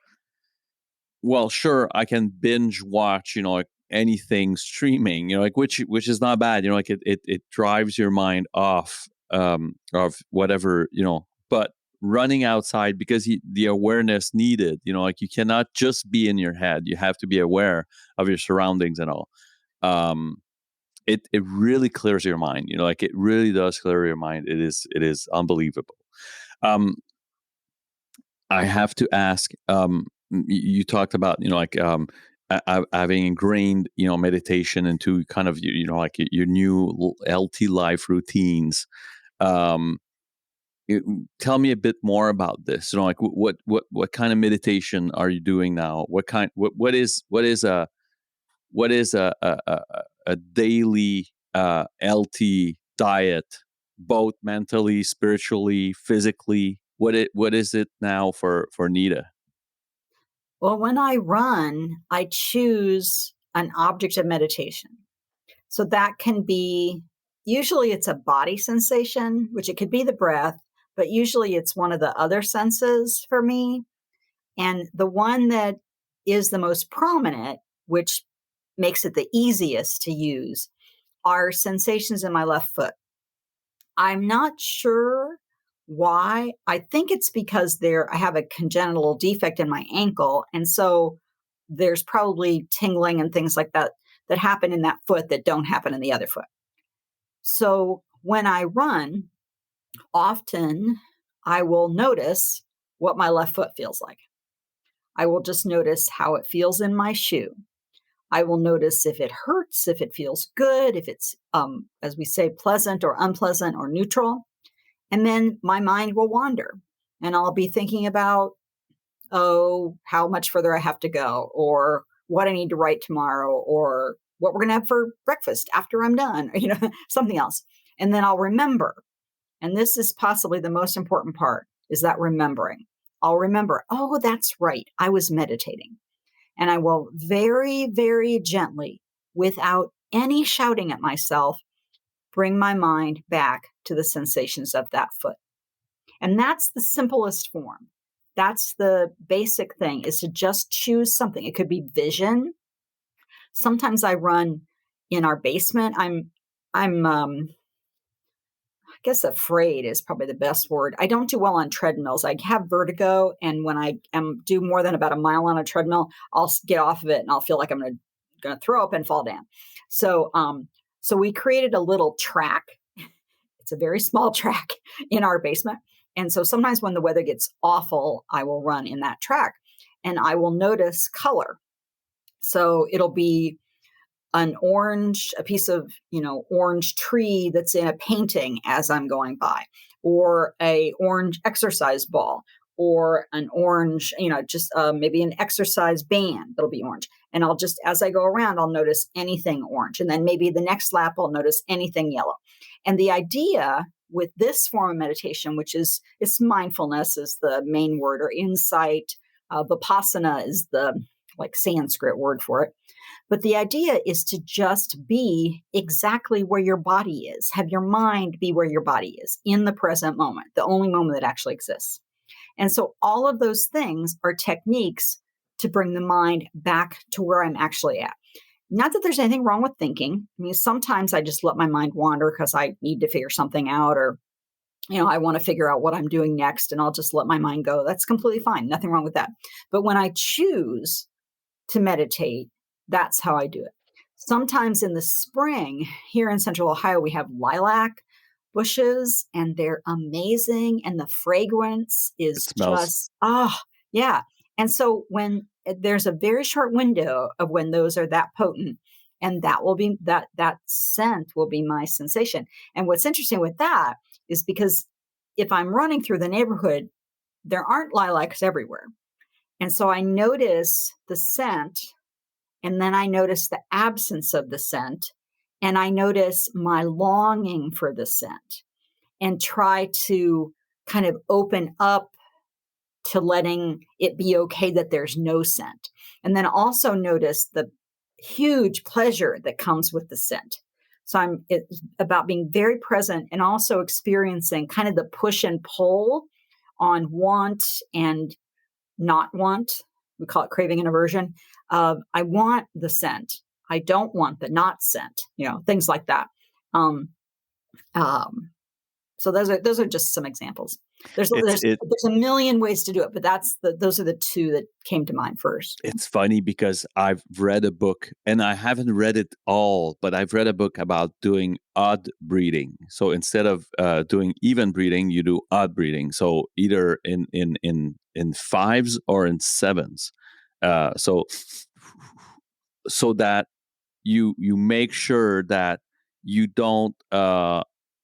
Well, sure, I can binge watch, like, anything streaming, like, which is not bad, like, it drives your mind off of whatever, but running outside, because the awareness needed, like, you cannot just be in your head, you have to be aware of your surroundings and all. Um it really clears your mind, like, it really does clear your mind. It is unbelievable. Um I have to ask. You talked about, like, having ingrained, meditation into kind of, like, your new LT life routines. Um, Tell me a bit more about this. Like what kind of meditation are you doing now? What is a daily LT diet, both mentally, spiritually, physically? What is it now for Nita? Well, when I run, I choose an object of meditation. So that can be, usually it's a body sensation, which it could be the breath, but usually it's one of the other senses for me. And the one that is the most prominent, which makes it the easiest to use, are sensations in my left foot. I'm not sure why. I think it's because I have a congenital defect in my ankle. And so there's probably tingling and things like that that happen in that foot that don't happen in the other foot. So when I run, often I will notice what my left foot feels like. I will just notice how it feels in my shoe. I will notice if it hurts, if it feels good, if it's, as we say, pleasant or unpleasant or neutral. And then my mind will wander and I'll be thinking about, oh, how much further I have to go, or what I need to write tomorrow, or what we're going to have for breakfast after I'm done, or, something else. And then I'll remember. And this is possibly the most important part, is that remembering. I'll remember, oh, that's right. I was meditating. And I will very, very gently, without any shouting at myself, bring my mind back to the sensations of that foot. And that's the simplest form. That's the basic thing, is to just choose something. It could be vision. Sometimes I run in our basement. I'm I guess afraid is probably the best word. I don't do well on treadmills. I have vertigo, and when I do more than about a mile on a treadmill, I'll get off of it and I'll feel like I'm going to throw up and fall down. So so we created a little track. It's a very small track in our basement. And so sometimes when the weather gets awful, I will run in that track and I will notice color. So it'll be a piece of, orange tree that's in a painting as I'm going by, or a orange exercise ball, or an orange, just maybe an exercise band that'll be orange. And I'll just, as I go around, I'll notice anything orange. And then maybe the next lap, I'll notice anything yellow. And the idea with this form of meditation, which is, it's mindfulness is the main word, or insight. Vipassana is the like Sanskrit word for it. But the idea is to just be exactly where your body is. Have your mind be where your body is in the present moment, the only moment that actually exists. And so all of those things are techniques to bring the mind back to where I'm actually at. Not that there's anything wrong with thinking. I mean, sometimes I just let my mind wander because I need to figure something out, or, I want to figure out what I'm doing next, and I'll just let my mind go. That's completely fine. Nothing wrong with that. But when I choose to meditate, that's how I do it. Sometimes in the spring, here in Central Ohio, we have lilac bushes and they're amazing. And the fragrance It is smells. just, yeah. And so when there's a very short window of when those are that potent, and that will be that scent will be my sensation. And what's interesting with that is because if I'm running through the neighborhood, there aren't lilacs everywhere. And so I notice the scent, and then I notice the absence of the scent, and I notice my longing for the scent, and try to kind of open up to letting it be okay that there's no scent. And then also notice the huge pleasure that comes with the scent. So it's about being very present and also experiencing kind of the push and pull on want and not want. We call it craving and aversion. I want the scent. I don't want the not scent. Things like that. Um, um, so those are just some examples. There's It's there's it there's a million ways to do it, but those are the two that came to mind first. it's funny because I've read a book, and I haven't read it all, but I've read a book about doing odd breathing. So instead of doing even breathing, you do odd breathing. So either in fives or in sevens. So that you make sure that you don't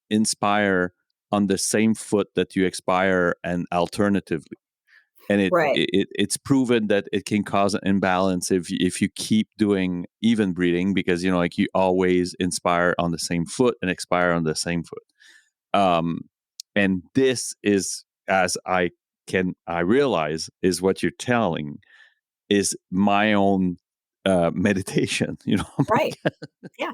inspire on the same foot that you expire, and alternatively. And Right. it's proven that it can cause an imbalance if you keep doing even breathing, because like you always inspire on the same foot and expire on the same foot. Um, and this is, as I realize, is what you're telling is my own meditation. I'm Right. like, Yeah.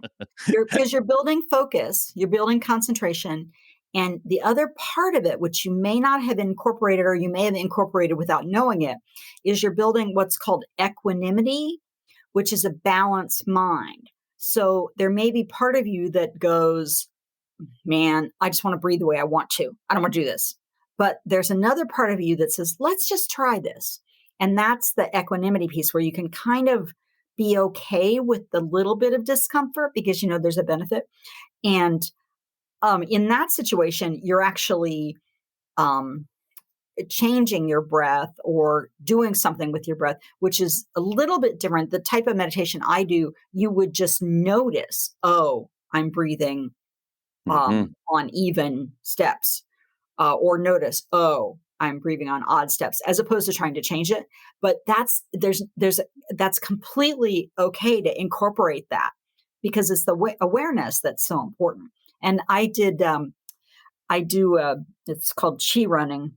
Because you're building focus, you're building concentration. And the other part of it, which you may not have incorporated or you may have incorporated without knowing it, is you're building what's called equanimity, which is a balanced mind. So there may be part of you that goes, man, I just want to breathe the way I want to. I don't want to do this. But there's another part of you that says, let's just try this. And that's the equanimity piece where you can kind of be okay with the little bit of discomfort because you know there's a benefit. And in that situation, you're actually um, changing your breath or doing something with your breath, which is a little bit different. The type of meditation I do, you would just notice, oh, I'm breathing mhm, on even steps, or notice, oh, I'm breathing on odd steps, as opposed to trying to change it. But that's completely okay to incorporate that because it's the awareness that's so important. And I do it's called chi running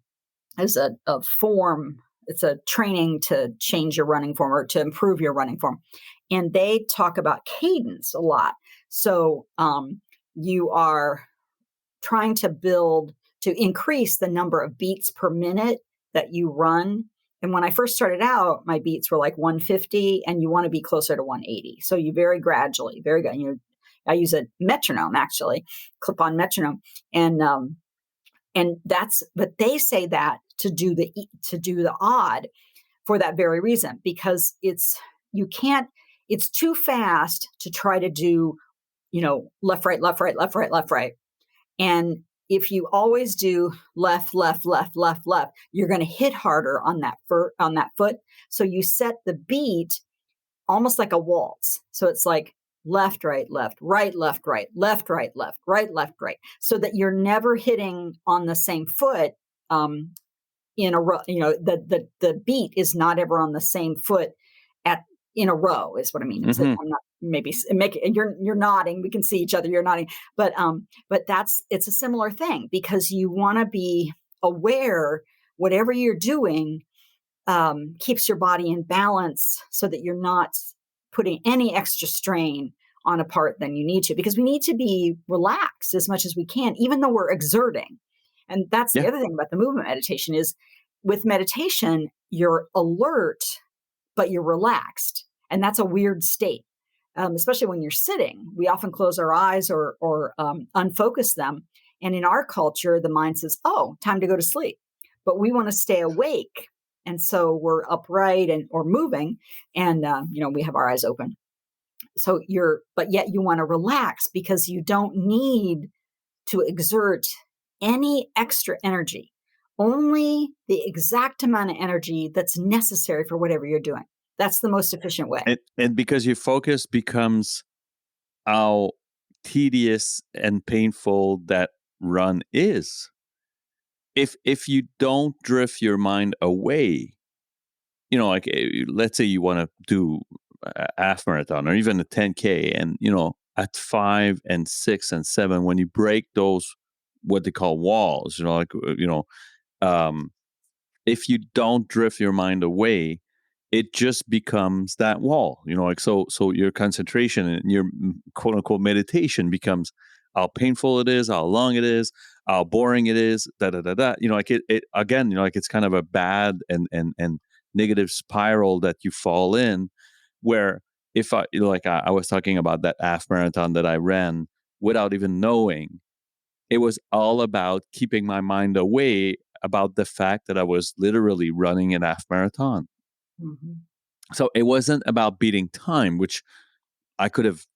as a form. It's a training to change your running form or to improve your running form. And they talk about cadence a lot. So you are trying to increase the number of beats per minute that you run. And when I first started out, my beats were like 150, and you want to be closer to 180. So you very gradually, very good. I use a metronome actually, clip-on metronome, and but they say that to do the odd for that very reason because you can't. It's too fast to try to do left right left right left right left right. And if you always do left, left, left, left, left, you're going to hit harder on that foot. So you set the beat almost like a waltz. So it's like left, right, left, right, left, right, left, right, left, right, left, right, so that you're never hitting on the same foot um, in a row. The beat is not ever on the same foot at in a row is what I mean. mhm. I'm not maybe make you're nodding. We can see each other. You're nodding, but it's a similar thing because you want to be aware whatever you're doing keeps your body in balance so that you're not putting any extra strain on a part than you need to because we need to be relaxed as much as we can, even though we're exerting. And that's the Yeah. other thing about the movement meditation is with meditation, you're alert but you're relaxed. And that's a weird state, especially when you're sitting. We often close our eyes or unfocus them. And in our culture, the mind says, oh, time to go to sleep. But we want to stay awake. And so we're upright or moving, and we have our eyes open. So but yet you want to relax because you don't need to exert any extra energy, only the exact amount of energy that's necessary for whatever you're doing. That's the most efficient way. And because your focus becomes how tedious and painful that run is. If you don't drift your mind away, like let's say you want to do a half marathon or even a 10K, and at 5 and 6 and 7, when you break those what they call walls, um, if you don't drift your mind away, it just becomes that wall, like so your concentration and your quote unquote meditation becomes how painful it is, how long it is, how boring it is, da da da da. Like it again, like it's kind of a bad and negative spiral that you fall in, where if like I was talking about that half marathon that I ran without even knowing, it was all about keeping my mind away about the fact that I was literally running an half marathon. Mhm. So it wasn't about beating time, which I could have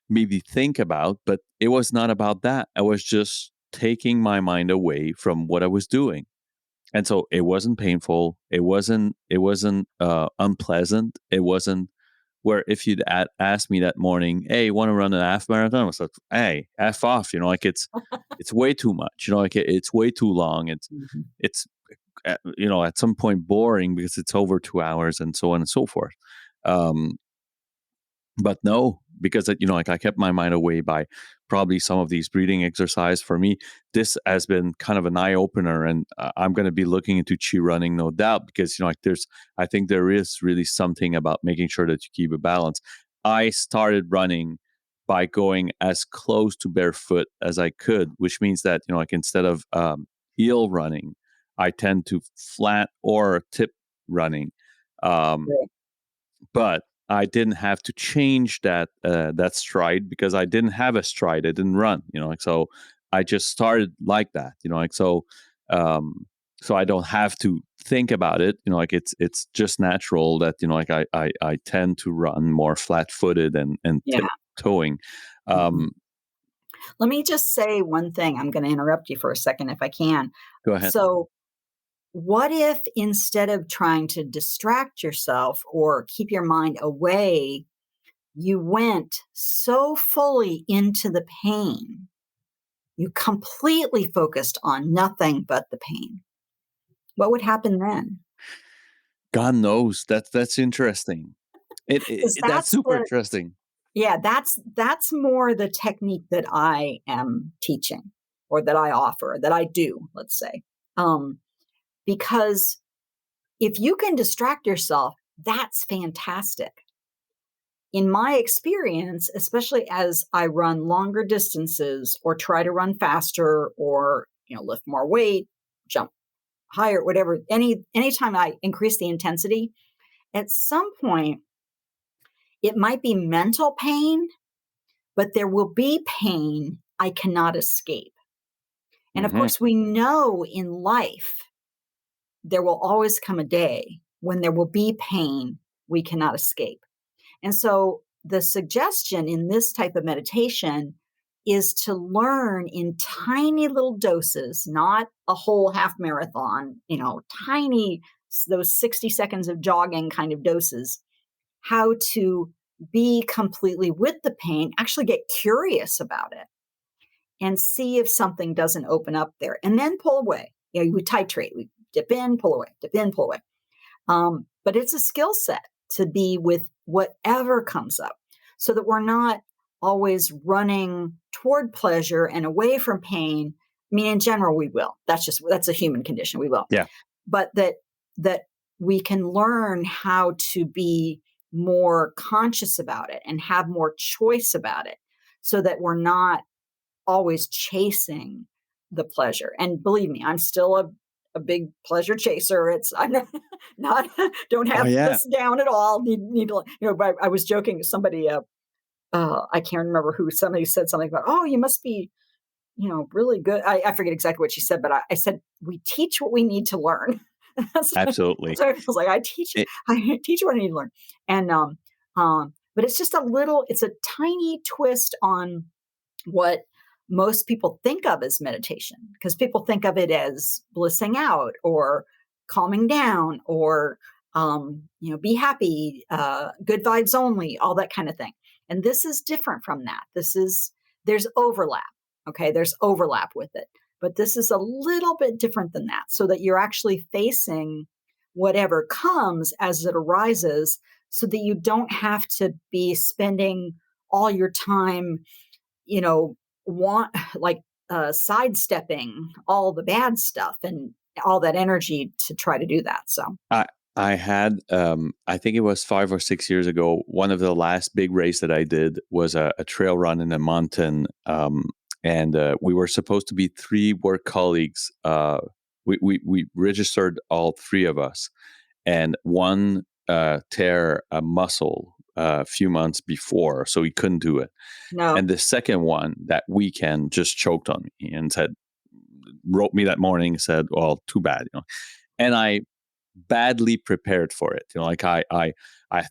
maybe think about, but it was not about that. I was just taking my mind away from what I was doing. And so it wasn't painful. It wasn't unpleasant. It wasn't Where if you'd asked me that morning, hey, you want to run a half marathon? I was like, hey, F off, like it's way too much, like it's way too long. Mhm. It's at some point boring because it's over 2 hours and so on and so forth. Um, but no, because like I kept my mind away by probably some of these breathing exercise. For me, this has been kind of an eye opener, and I'm going to be looking into chi running, no doubt, because like I think there is really something about making sure that you keep a balance. I started running by going as close to barefoot as I could, which means that like instead of heel running, I tend to flat or tip running. Um, Right. but I didn't have to change that stride because I didn't have a stride. I didn't run, like so. I just started like that, like so. Um, so I don't have to think about it, like it's just natural that like I tend to run more flat footed and Yeah. tiptoeing. Mhm. Um, Let me just say one thing. I'm going to interrupt you for a second if I can. Go ahead. So, what if instead of trying to distract yourself or keep your mind away, you went so fully into the pain, you completely focused on nothing but the pain? What would happen then? God knows that's interesting. Because That's that's super the interesting. yeah, that's more the technique that I am teaching or that I offer, that I do, let's say. Um, because if you can distract yourself, that's fantastic. In my experience, especially as I run longer distances or try to run faster or, lift more weight, jump higher, whatever, anytime I increase the intensity, at some point it might be mental pain, but there will be pain I cannot escape. And of Hmm. course, we know in life there will always come a day when there will be pain we cannot escape. And so the suggestion in this type of meditation is to learn in tiny little doses, not a whole half marathon, tiny, those 60 seconds of jogging kind of doses, how to be completely with the pain, actually get curious about it and see if something doesn't open up there and then pull away. We titrate, we dip in, pull away, dip in, pull away. But it's a skill set to be with whatever comes up so that we're not always running toward pleasure and away from pain. I mean, in general, we will. That's a human condition. We will. Yeah. But that we can learn how to be more conscious about it and have more choice about it so that we're not always chasing the pleasure. And believe me, I'm still a big pleasure chaser. I'm not don't Oh have yeah. this down at all. Need to, but I was joking. Somebody, I can't remember who. Somebody said something about, oh, you must be, really good. I forget exactly what she said, but I said we teach what we need to learn. That's Absolutely. what it feels like. It, I teach what I need to learn, and but it's just it's a tiny twist on what most people think of as meditation, because people think of it as blissing out or calming down or be happy, good vibes only, all that kind of thing. And this is different from that. There's overlap. Okay, there's overlap with it, but this is a little bit different than that, so that you're actually facing whatever comes as it arises, so that you don't have to be spending all your time you know, want like sidestepping all the bad stuff and all that energy to try to do that. So, I I had I think it was 5 or 6 years ago. One of the last big race that I did was a trail run in a mountain, and we were supposed to be three work colleagues. We registered all three of us, and one tear a muscle a few months before, so he couldn't do it. no. And the second one that weekend just choked on me and wrote me that morning, said, "Well, too bad." And I badly prepared for it. Like I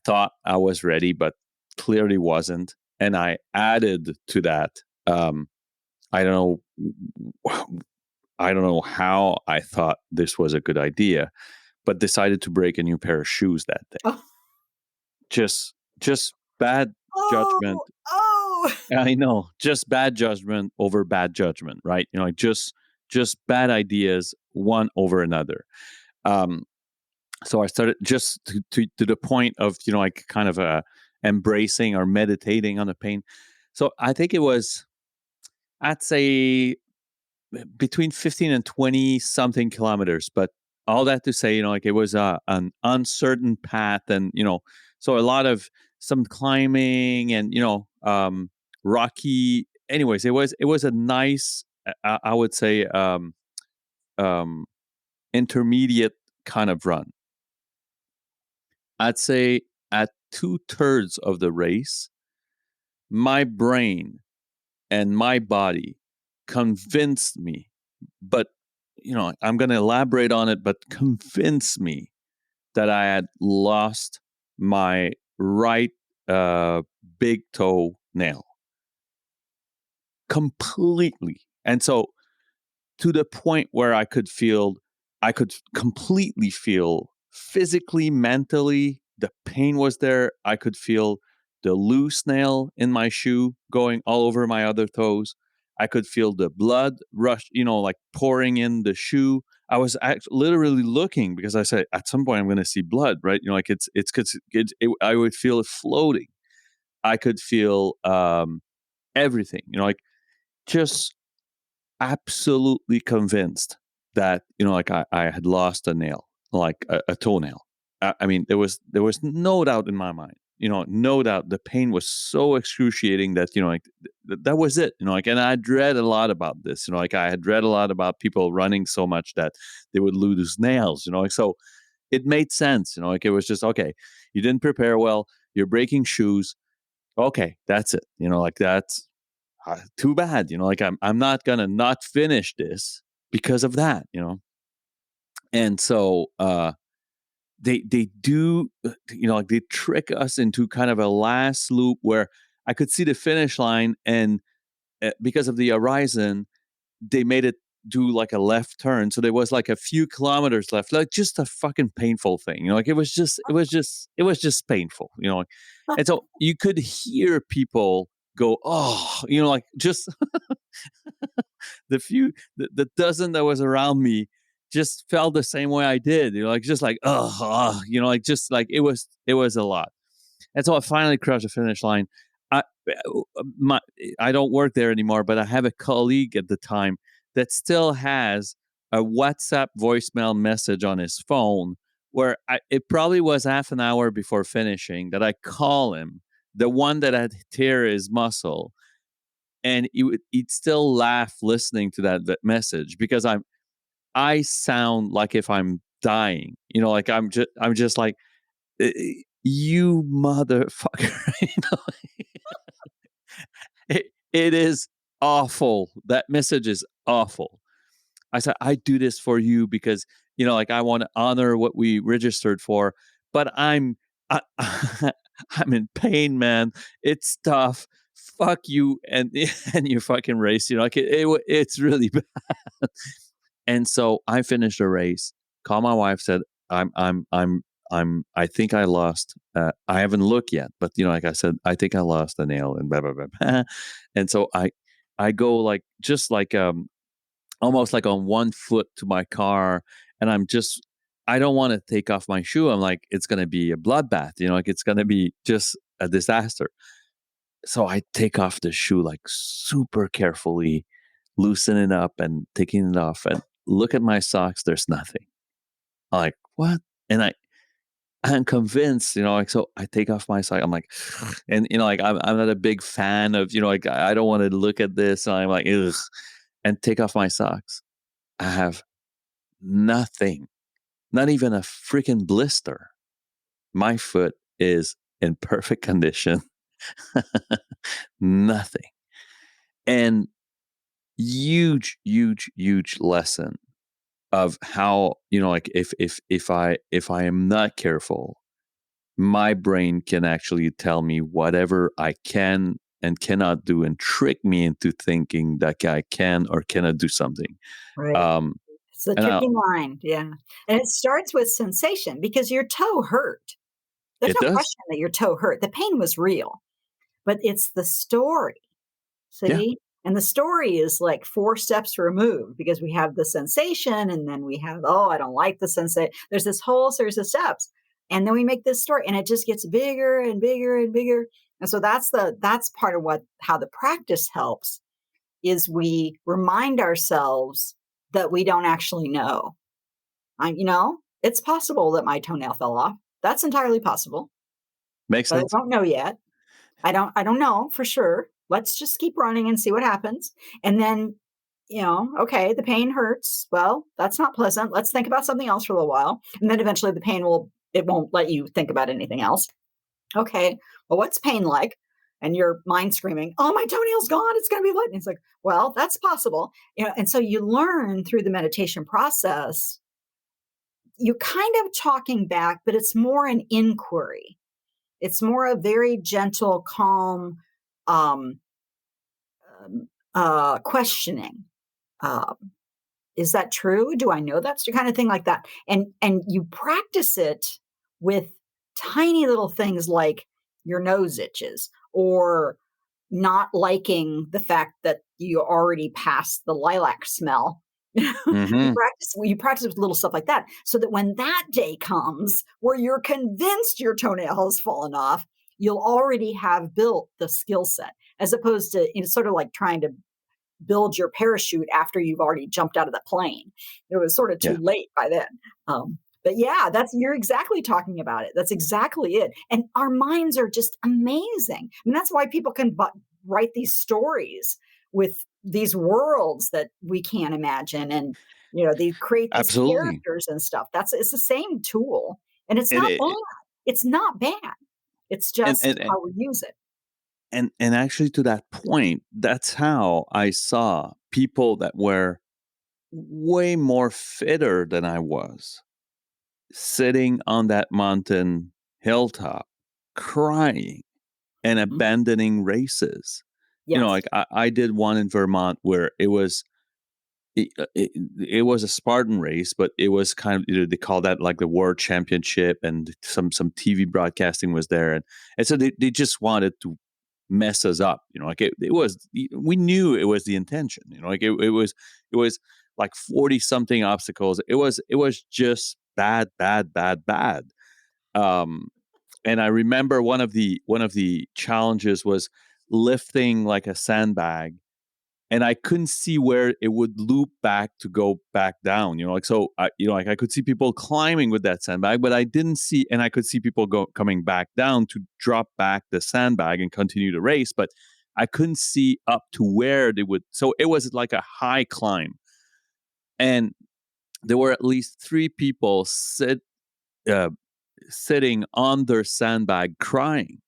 thought I was ready, but clearly wasn't. And I added to that. Um, I don't know. I don't know how I thought this was a good idea, but decided to break a new pair of shoes that day. Oh, Just just bad judgment. Oh, oh. I know, just bad judgment over bad judgment, right? You know, like just bad ideas one over another. Um, so I started just to the point of, you know, like kind of embracing or meditating on the pain. So I think it was, I'd say, between 15 and 20 something kilometers. But all that to say, you know, like it was an uncertain path. And, you know, so a lot of some climbing and, you know, rocky. Anyways, it was a nice, I would say, um, intermediate kind of run. I'd say at 2/3 of the race, my brain and my body convinced me, but you know, I'm going to elaborate on it, but convinced me that I had lost my right uh, big toe nail completely. And so to the point where I could completely feel physically, mentally, the pain was there. I could feel the loose nail in my shoe going all over my other toes. I could feel the blood rush, you know, like pouring in the shoe. I was literally looking because I said at some point I'm going to see blood, right? You know, like it's because I would feel it floating. I could feel everything, you know, like just absolutely convinced that, you know, like I had lost a nail, like a toenail. I mean, there was no doubt in my mind, you know, no doubt. The pain was so excruciating that, you know, like that was it, you know, like. And I'd read a lot about this, you know, like I had read a lot about people running so much that they would lose nails, you know, like. So it made sense, you know, like it was just okay. You didn't prepare well. You're breaking shoes. Okay, that's it, you know, like that's too bad, you know, like I'm not gonna not finish this because of that, you know. And so they do, you know, like they trick us into kind of a last loop where I could see the finish line, and because of the horizon, they made it do like a left turn, so there was like a few kilometers left, like just a fucking painful thing, you know, like it was just painful, you know. And so you could hear people go, oh, you know, like just the dozen that was around me just felt the same way I did. You know, like just like you know, like just like it was a lot. And so I finally crossed the finish line. I my I don't work there anymore, but I have a colleague at the time that still has a WhatsApp voicemail message on his phone where it probably was half an hour before finishing that I call him, the one that had tear his muscle, and he'd still laugh listening to that message because I sound like if I'm dying, you know, like I'm just like, you motherfucker," you know. It is awful. That message is awful. I said, I do this for you because, you know, like I want to honor what we registered for, but I, I'm in pain, man. It's tough. Fuck you and and your fucking race. You know, like it's really bad. And so I finished the race. Called my wife. Said, I think I lost. I haven't looked yet, but you know, like I said, I think I lost a nail and blah blah blah. And so I go like just like almost like on one foot to my car, and I don't want to take off my shoe. I'm like, it's gonna be a bloodbath, you know, like it's gonna be just a disaster. So I take off the shoe like super carefully, loosen it up and taking it off, and look at my socks, there's nothing. I'm like, what? And I'm convinced, you know, like, so I take off my sock. I'm like, and you know, like I'm not a big fan of, you know, like I don't want to look at this. And I'm like, ugh, and take off my socks. I have nothing, not even a freaking blister. My foot is in perfect condition. Nothing. And huge, huge, huge lesson of how, you know, like if I am not careful, my brain can actually tell me whatever I can and cannot do and trick me into thinking that I can or cannot do something. Right. Um, It's the and tricky mind, yeah, and it starts with sensation because your toe hurt. There's It no does. question that your toe hurt. The pain was real, but it's the story. Yeah. See? And the story is like 4 steps removed because we have the sensation and then we have, oh, I don't like the sensation. There's this whole series of steps. And then we make this story and it just gets bigger and bigger and bigger. And so that's part of what how the practice helps is we remind ourselves that we don't actually know. It's possible that my toenail fell off. That's entirely possible, Makes but I sense. don't know yet. I don't know for sure. Let's just keep running and see what happens. And then, okay, the pain hurts. Well, that's not pleasant. Let's think about something else for a little while. And then eventually the pain it won't let you think about anything else. Okay, well, what's pain like? And your mind screaming, oh, my toenail's gone. It's going to be what? And it's like, well, that's possible. And so you learn through the meditation process, you kind of talking back, but it's more an inquiry. It's more a very gentle, calm, um, questioning. Uh, is that true? Do I know that's the kind of thing like that? And you practice it with tiny little things like your nose itches or not liking the fact that you already passed the lilac smell. you Hmm. practice with little stuff like that so that when that day comes where you're convinced your toenail has fallen off, you'll already have built the skill set as opposed to sort of like trying to build your parachute after you've already jumped out of the plane. It was sort of too Yeah. late by then. But yeah, you're exactly talking about it. That's exactly it. And our minds are just amazing. I mean, that's why people can write these stories with these worlds that we can't imagine, and they create these Absolutely. characters and stuff. It's the same tool, and it's And not bad. it, It's not bad. It's and, just and how we use it. and actually to that point, that's how I saw people that were way more fitter than I was sitting on that mountain hilltop crying and Mhm. abandoning races. Yes. Like I did one in Vermont where it was a Spartan race, but it was kind of, they call that like the world championship, and some TV broadcasting was there, and so they just wanted to mess us up. Like it was, we knew it was the intention. Like it was like 40 something obstacles. It was just bad, bad, bad, bad. Um, and I remember one of the challenges was lifting like a sandbag, and I couldn't see where it would loop back to go back down. Like so, like I could see people climbing with that sandbag, but I didn't see, and I could see people coming back down to drop back the sandbag and continue the race, but I couldn't see up to where they would. So it was like a high climb, and there were at least 3 people uh, sitting on their sandbag crying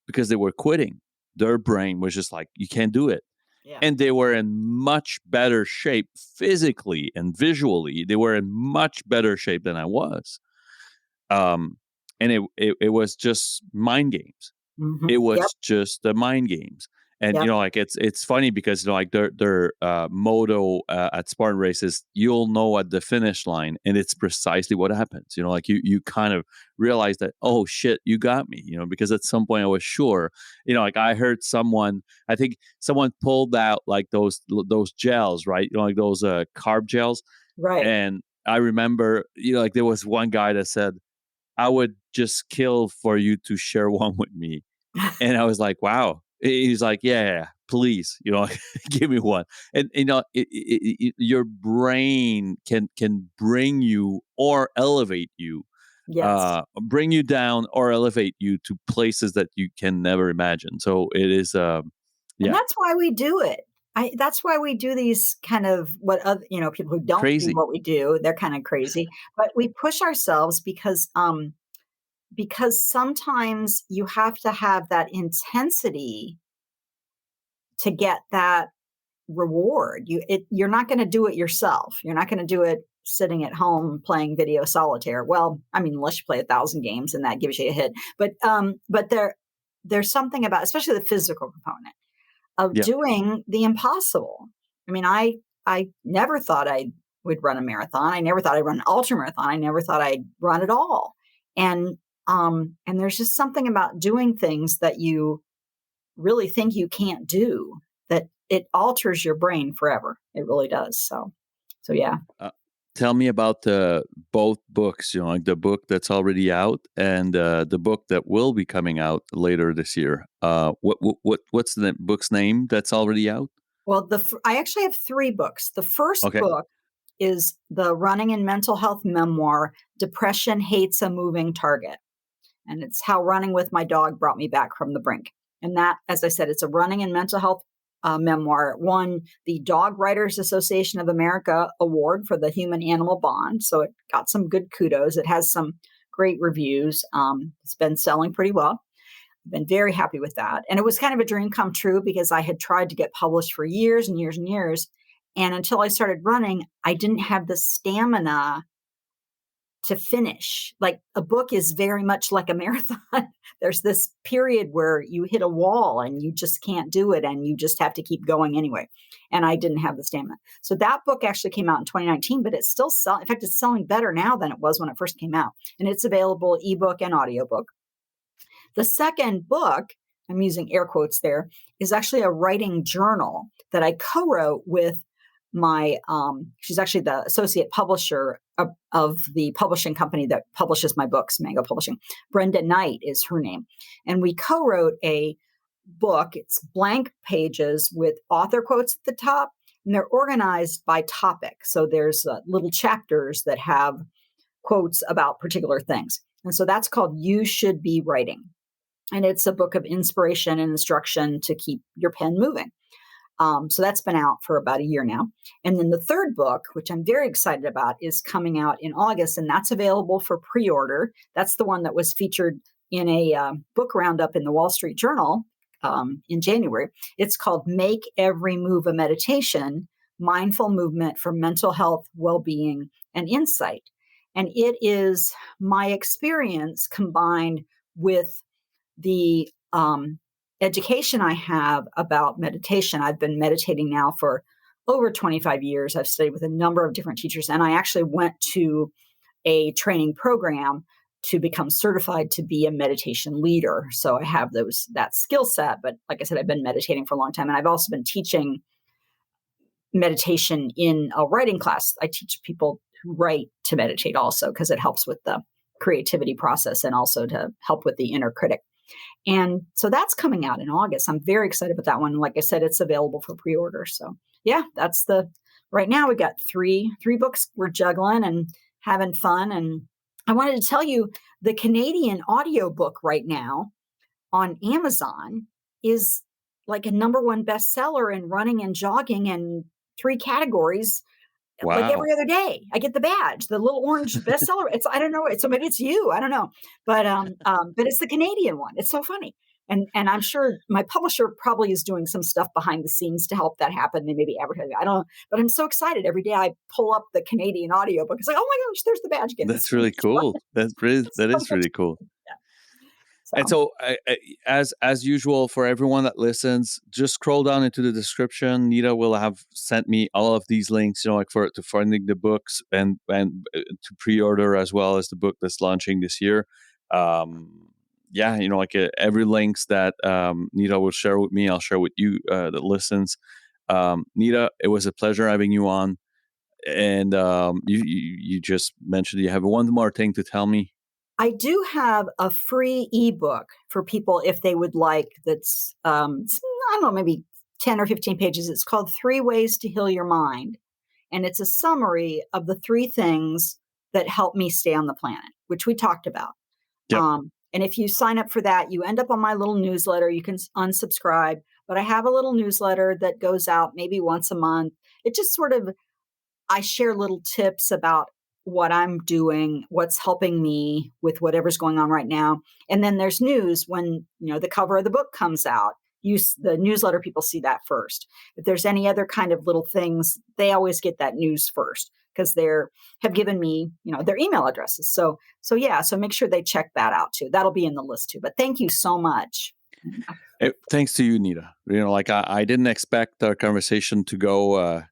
because they were quitting. Their brain was just like, you can't do it. Yeah. And they were in much better shape physically and visually. They were in much better shape than I was. Um, and it was just mind games. It Yep. was just the mind games. And Yep. like it's funny because like their moto at Spartan races, you'll know at the finish line, and it's precisely what happens. Like you kind of realize that, oh shit, you got me. Because at some point I was sure. Like I heard I think someone pulled out like those gels, right? Like those carb gels, Right. and I remember, like there was one guy that said, "I would just kill for you to share one with me." And I was like, wow. He's like, yeah, please, give me one. And your brain can bring you or elevate you, Yes. bring you down or elevate you to places that you can never imagine. So it is, And yeah, that's why we do it. That's why we do these kind of what other, people who don't do crazy. what we do, they're kind of crazy. But we push ourselves because sometimes you have to have that intensity to get that reward. You're not going to do it yourself. You're not going to do it sitting at home playing video solitaire. Well, I mean, unless you play 1,000 games and that gives you a hit. But there's something about, especially the physical component of Yeah. doing the impossible. I mean, I never thought I would run a marathon. I never thought I'd run an ultra marathon. I never thought I'd run at all. And And there's just something about doing things that you really think you can't do that it alters your brain forever. It really does. So yeah. Uh, Tell me about both books. Like the book that's already out and the book that will be coming out later this year. What's the book's name that's already out? Well, I actually have three books. The first Okay. book is the running and mental health memoir, Depression Hates a Moving Target. And it's how running with my dog brought me back from the brink. And that, as I said, it's a running and mental health memoir. It won the Dog Writers Association of America Award for the human animal bond. So it got some good kudos. It has some great reviews. It's been selling pretty well. I've been very happy with that. And it was kind of a dream come true because I had tried to get published for years and years and years. And until I started running, I didn't have the stamina to finish. Like a book is very much like a marathon. There's this period where you hit a wall and you just can't do it and you just have to keep going anyway. And I didn't have the stamina. So that book actually came out in 2019, but it's still selling. In fact, it's selling better now than it was when it first came out. And it's available ebook and audiobook. The second book, I'm using air quotes there, is actually a writing journal that I co-wrote with my she's actually the associate publisher of the publishing company that publishes my books, Mango Publishing. Brenda Knight is her name. And we co-wrote a book. It's blank pages with author quotes at the top, and they're organized by topic. So there's little chapters that have quotes about particular things. And so that's called You Should Be Writing. And it's a book of inspiration and instruction to keep your pen moving. So that's been out for about a year now. And then the third book, which I'm very excited about, is coming out in August, and that's available for pre-order. That's the one that was featured in a book roundup in the Wall Street Journal in January. It's called Make Every Move a Meditation, Mindful Movement for Mental Health, Well-Being, and Insight. And it is my experience combined with the education I have about meditation. I've been meditating now for over 25 years. I've studied with a number of different teachers, and I actually went to a training program to become certified to be a meditation leader. So I have that skill set, but like I said, I've been meditating for a long time, and I've also been teaching meditation in a writing class. I teach people who write to meditate also because it helps with the creativity process and also to help with the inner critic. And so that's coming out in August. I'm very excited about that one. Like I said, it's available for pre-order. So yeah, that's right now we got three books we're juggling and having fun. And I wanted to tell you the Canadian audiobook right now on Amazon is like a number one bestseller in running and jogging and three categories like every Wow. other day. I get the badge, the little orange bestseller. I don't know. So maybe it's you. I don't know. But it's the Canadian one. It's so funny. And I'm sure my publisher probably is doing some stuff behind the scenes to help that happen. They maybe advertise it. I don't know. But I'm so excited. Every day I pull up the Canadian audiobook. It's like, oh my gosh, there's the badge again. It's That's so really much fun. cool. It's That so is much really cool. fun. Yeah. And So so, as usual, for everyone that listens, just scroll down into the description. Nita will have sent me all of these links, like for to finding the books and to pre-order as well as the book that's launching this year. Yeah, every links that Nita will share with me, I'll share with you that listens. Nita, it was a pleasure having you on, and you just mentioned you have one more thing to tell me. I do have a free ebook for people if they would like. That's I don't know, maybe 10 or 15 pages. It's called 3 Ways to Heal Your Mind. And it's a summary of the three things that help me stay on the planet, which we talked about. Yep. And if you sign up for that, you end up on my little newsletter. You can unsubscribe, but I have a little newsletter that goes out maybe once a month. It just sort of I share little tips about what I'm doing, what's helping me with whatever's going on right now. And then there's news when, the cover of the book comes out. The newsletter people see that first. If there's any other kind of little things, they always get that news first because have given me, their email addresses. So yeah, so make sure they check that out too. That'll be in the list too. But thank you so much. Thanks to you, Nita. I didn't expect our conversation to go. Uh,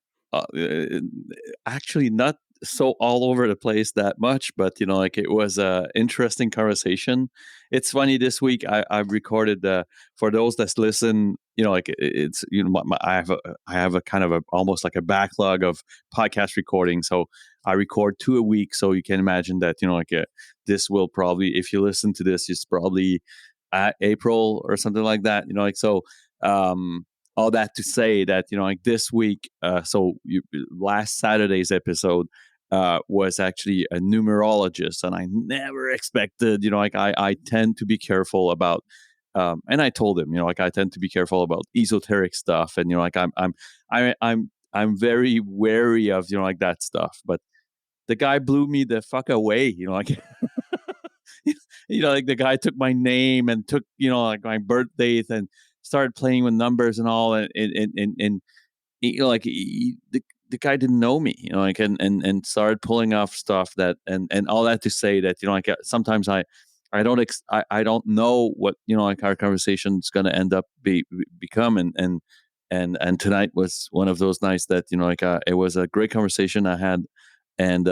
actually, not so all over the place that much, but like it was a interesting conversation. It's funny this week I've recorded for those that listen, like it's I have a kind of a almost like a backlog of podcast recording. So I record 2 a week. So you can imagine that like this will probably, if you listen to this, it's probably April or something like that. Like so. Um, all that to say that like this week, last Saturday's episode was actually a numerologist, and I never expected. Like I tend to be careful about, and I told him, like I tend to be careful about esoteric stuff, and like I'm very wary of like that stuff. But the guy blew me the fuck away. Like like the guy took my name and took like my birth date and started playing with numbers and all, and like the guy didn't know me, like and started pulling off stuff that and all that to say that like sometimes I don't know what like our conversation is going to end up become, and tonight was one of those nights that like it was a great conversation I had, and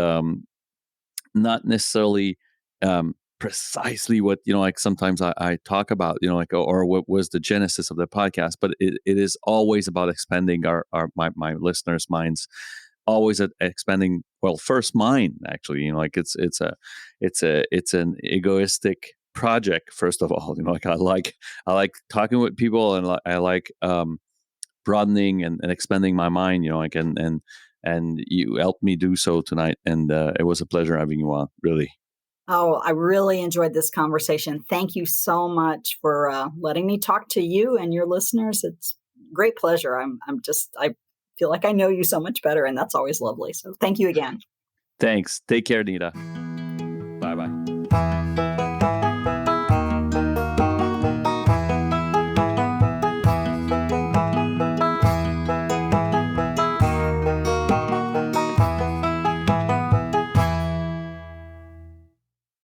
not necessarily precisely what like sometimes I talk about, like or what was the genesis of the podcast, but it is always about expanding my listeners' minds, always expanding, well, first mine actually, like it's an egoistic project first of all. Like I like talking with people, and I like broadening and expanding my mind, like and you helped me do so tonight, and it was a pleasure having you on, really. Oh, I really enjoyed this conversation. Thank you so much for letting me talk to you and your listeners. It's a great pleasure. I feel like I know you so much better, and that's always lovely. So thank you again. Thanks. Take care, Nita.